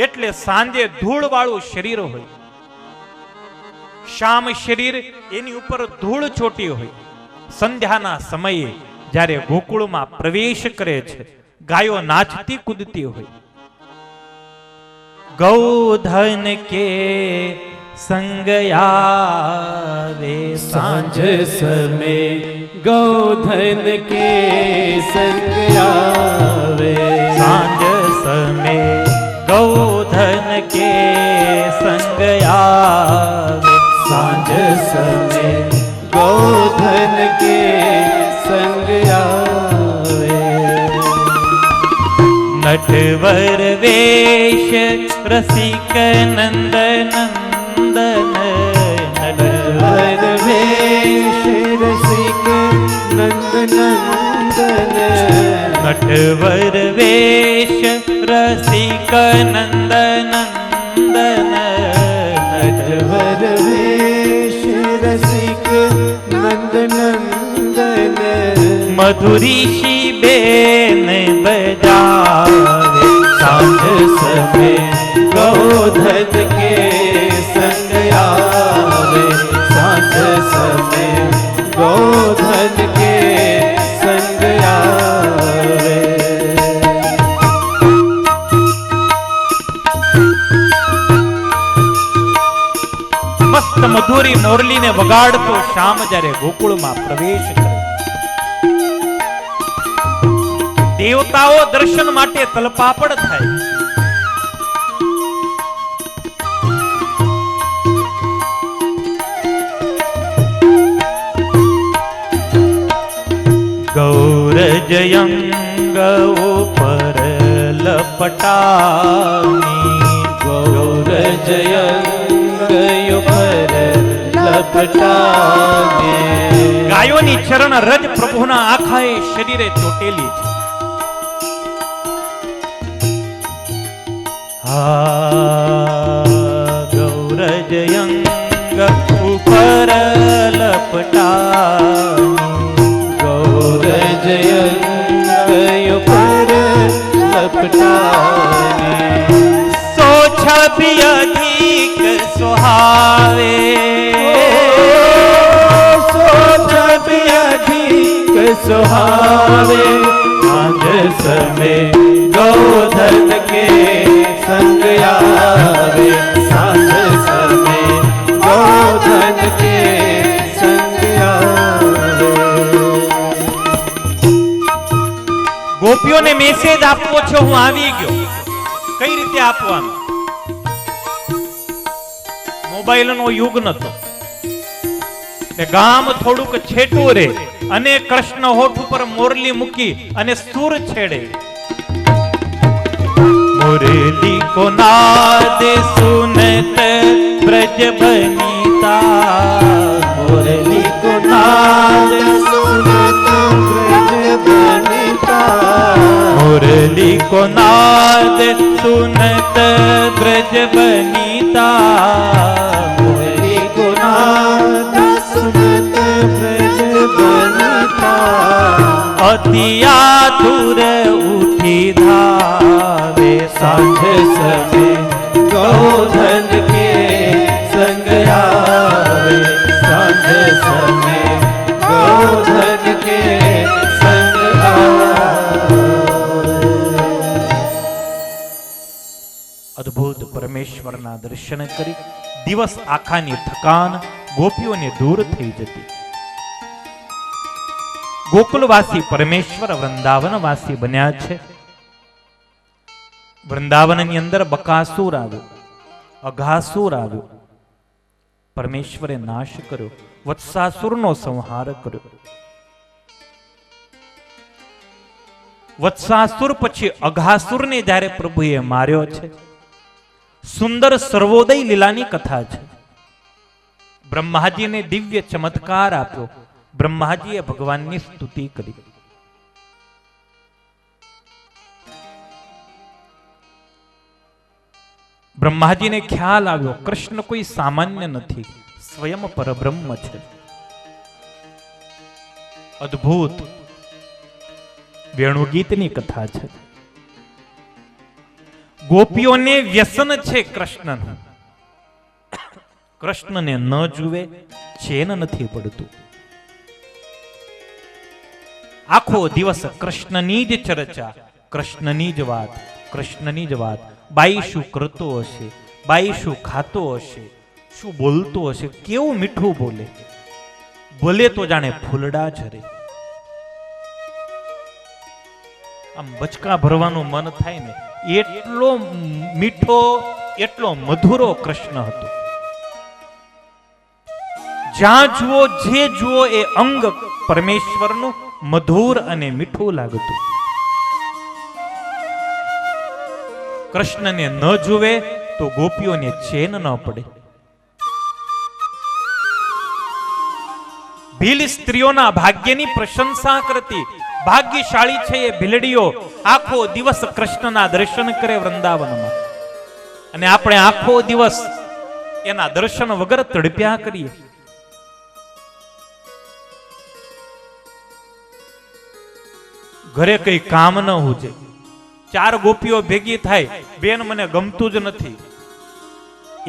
એટલે સાંજે ધૂળવાળું શરીર હોય, શ્યામ શરીર, એની ઉપર ધૂળ ચોટી હોય. સંધ્યાના સમયે જ્યારે ગોકુળમાં પ્રવેશ કરે છે, ગાયો નાચતી કૂદતી હોય. ગૌધન કે સંગ આવે सांझ समय गौधन के संग आवे, सांझ समय गौधन के संग આવે, सांझ समय गौधन के संग आवे. नटवर वेश रसिक नंद नंदन, नटवर वेश रसिक नंद नंदन, नटवर वेश रसिक नंद नंदन, नटवर वेश रसिक नंद नंदन, मधुरी शी बेन बजावे, सांझ समय गौधन के संग आवे, सांझ समय गौधन के संग आवे. મસ્ત મધુરી મોરલીને વગાડતો શ્યામ જ્યારે ગોકુળમાં પ્રવેશ કરે, દેવતાઓ દર્શન માટે તલપાપડ થાય. ગૌરજયંગ ઉપર લપટાની, ગૌરજયંગ ઉપર લપટાને, ગાયોની ચરણ રજ પ્રભુના આખાએ શરીરે ચોટેલી છે. ગૌરજયંગ ઉપર લપટાની, ગૌરજયંગ ઉપર લપટાને, સો છબી અધિક સુહાવે, सोचबी अधिक सुहावे, सांझ समय गौधन के संग आवे, सांझ समय गौधन के संग आवे. ગોપીઓને મેસેજ આપવો છો, હું આવી ગયો. કઈ રીતે આપવાનું? મોબાઈલનો યુગ નતો, ગામ થોડુંક છેટું રે અને કૃષ્ણ હોઠ ઉપર મોરલી મૂકી અને સુર છેડે. મોરલી કો નાદ સુનત બ્રજ બનીતા, मुरली को नाद सुनत ब्रज बनिता, मुरली को नाद सुनत ब्रज बनीता, मुरली को नाद सुनत ब्रज बनिता, अति आतुर उठी धावे, सांझ समय गौधन के संग आवे, सांझ समय गौधन के संग आवे. અદ્ભુત પરમેશ્વરના દર્શન કરી દિવસ આખાની થકાન ગોપીઓને દૂર થઈ જતી. ગોકુલવાસી પરમેશ્વર વૃંદાવનવાસી બન્યા છે. વૃંદાવનની અંદર બકાસુર આવ્યો, અઘાસુર આવ્યો. પરમેશ્વરે નાશ કર્યો, વત્સાસુરનો સંહાર કર્યો. વત્સાસુર પછી અઘાસુરને જ્યારે પ્રભુએ માર્યો છે. સુંદર સર્વોદય લીલાની કથા છે. બ્રહ્માજીને દિવ્ય ચમત્કાર આપ્યો. બ્રહ્માજીએ ભગવાનની સ્તુતિ કરી. બ્રહ્માજીને ખ્યાલ આવ્યો કૃષ્ણ કોઈ સામાન્ય નથી, સ્વયં પરબ્રહ્મ છે. અદ્ભુત વેણુગીતની કથા છે. ગોપીઓને વ્યસન છે કૃષ્ણનું. કૃષ્ણને ન જુએ ચેન નથી પડતું. આખો દિવસ કૃષ્ણની જ ચર્ચા, કૃષ્ણની જ વાત, કૃષ્ણની જ વાત. બાઈ શું કરતો હશે, બાઈ શું ખાતો હશે, શું બોલતો હશે, કેવું મીઠું બોલે, બોલે તો જાણે ફૂલડા ઝરે. આમ બચકા ભરવાનું મન થાય ને, એટલો મીઠો, એટલો મધુરો કૃષ્ણ હતો. જ્યાં જુઓ, જે જુઓ, એ અંગ પરમેશ્વરનું મધુર અને મીઠું લાગતું. કૃષ્ણને ન જુએ તો ગોપીઓને ચેન ન પડે. ભીલ સ્ત્રીઓના ભાગ્યની પ્રશંસા કરતી. ભાગ્યશાળી છે એ ભીલડીઓ, આખો દિવસ કૃષ્ણના દર્શન કરે વૃંદાવનમાં. અને આપણે આખો દિવસ એના દર્શન વગર તડપ્યા કરીએ. ઘરે કઈ કામ ન હોજે, 4 ગોપીઓ ભેગી થાય, બેન મને ગમતું જ નથી,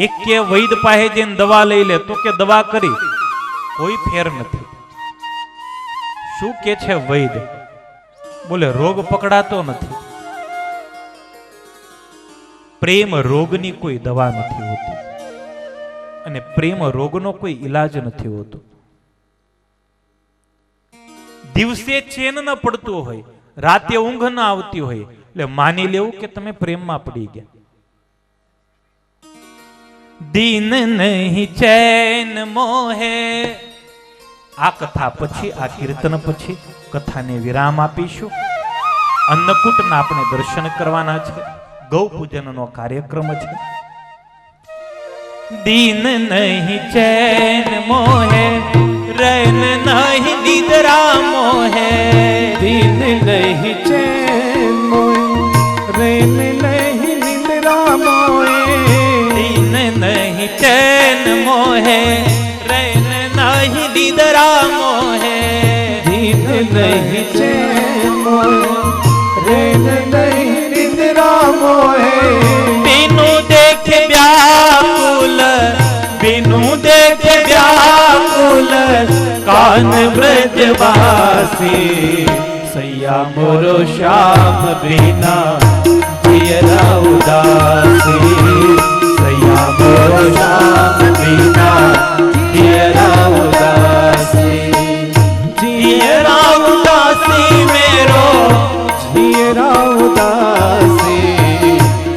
એક કે વૈદ પાસે જઈને દવા લઈ લે, તો કે દવા કરી, કોઈ ફેર નથી. શું કે છે વૈદ? બોલે રોગ પકડાતો નથી. પ્રેમ રોગની કોઈ દવા નથી હોતી, અને પ્રેમ રોગનો કોઈ ઈલાજ નથી હોતો. દિવસે ચેન ન પડતું હોય, રાતે ઊંઘ ન આવતી હોય, એટલે માની લેવું કે તમે પ્રેમમાં પડી ગયા. દીન નહીં ચૈન મોહે. આ કથા પછી, આ કીર્તન પછી કથાને વિરામ આપીશું. અન્નકૂટના આપણે દર્શન કરવાના છે. ગૌ પૂજનનો કાર્યક્રમ છે. દીન નહીં ચૈન મોહે, રૈન નહીં નિદ્રા મોહે. દીન નહીં ચૈન મોહે, રૈન નહીં નિદ્રા મોહે. દીન નહીં ચૈન મોહે, રૈન નહીં નિદ્રા મોહે. દીન નહીં ચૈન મોહે, રૈન નહીં નિદ્રા મોહે. बिनु देखे व्याकुल, बिनु देखे व्याकुल, कान ब्रजवासी. सैया मोरो श्याम बिना जियरा उदासी. सैया मोरो श्याम बिना जियरा उदासी. जियरा उदासी मेरो, जियरा उदासी.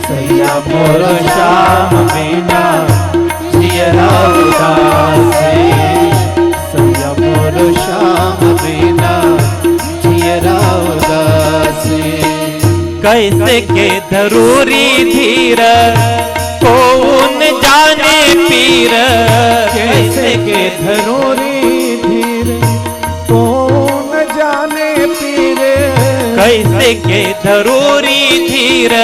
सैया मोरो श्याम बिना जियरा उदासी. सैया मोरो श्याम बिना जियरा उदासी. कैसे के धरूरी धीर, कौन जाने पीर. कैसे के धरोरी धीर, कौन जाने पीर. कैसे के धरूरी धीर,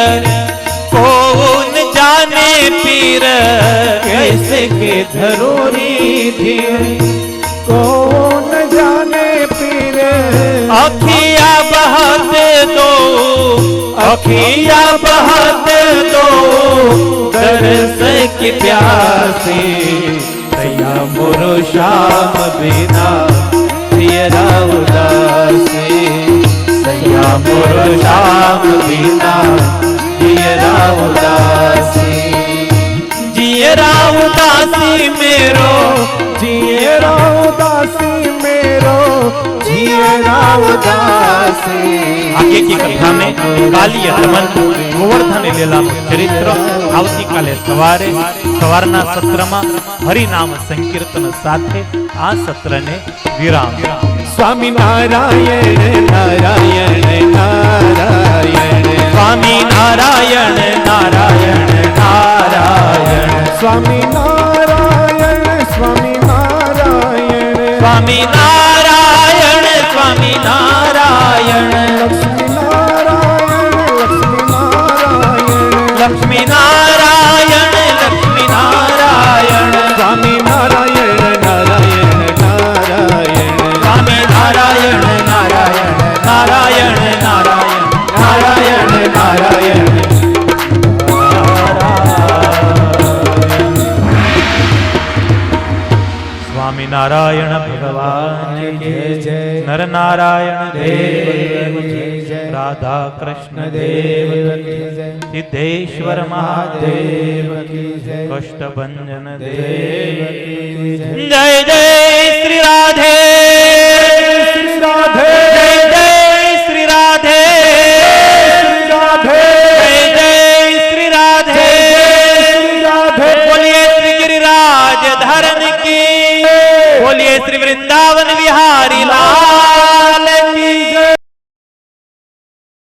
कौन जाने पीर. कैसे के धरोरी धीर, कौन जाने पीर. अखिया बहत दो, अखिया बहत दो, तरस की प्यासी. सैया मोरो श्याम बिना जियरा उदासी. सैया मोरो श्याम बिना जियरा उदासी. जियरा उदासी मेरो, जियरा उदासी मेरो. जियरा उदासी. आगे की कथा में काली दमन गोवर्धन લીલાનું ચરિત્ર આવતીકાલે સવારના સત્રમાં હરિનામ સંકીર્તન સાથે આ સત્રને વિરામ. स्वामी नारायण नारायण नारायण. સ્વામી નારાયણ નારાયણ નારાયણ. स्वामी नारायण स्वामी नारायण. સ્વામી નારાયણ સ્વામી નારાયણ. लक्ष्मी नारायण लक्ष्मी नारायण. લક્ષ્મી નારાયણ લક્ષ્મી નારાયણ. स्वामी नारायण नारायण नारायण. સ્વામી નારાયણ नारायण भगवान की जय, नर नारायण देव की जय, राधा कृष्ण देव की जय, सिद्धेश्वर महादेव की जय, कष्टभंजन देव की जय। जय जय श्री राधे, श्री राधे, जय जय श्री राधे, श्री राधे, जय जय श्री राधे, श्री राधे। बोलिए श्री गिरिराज धरन की, बोलिए श्री वृंदावन विहारी लाल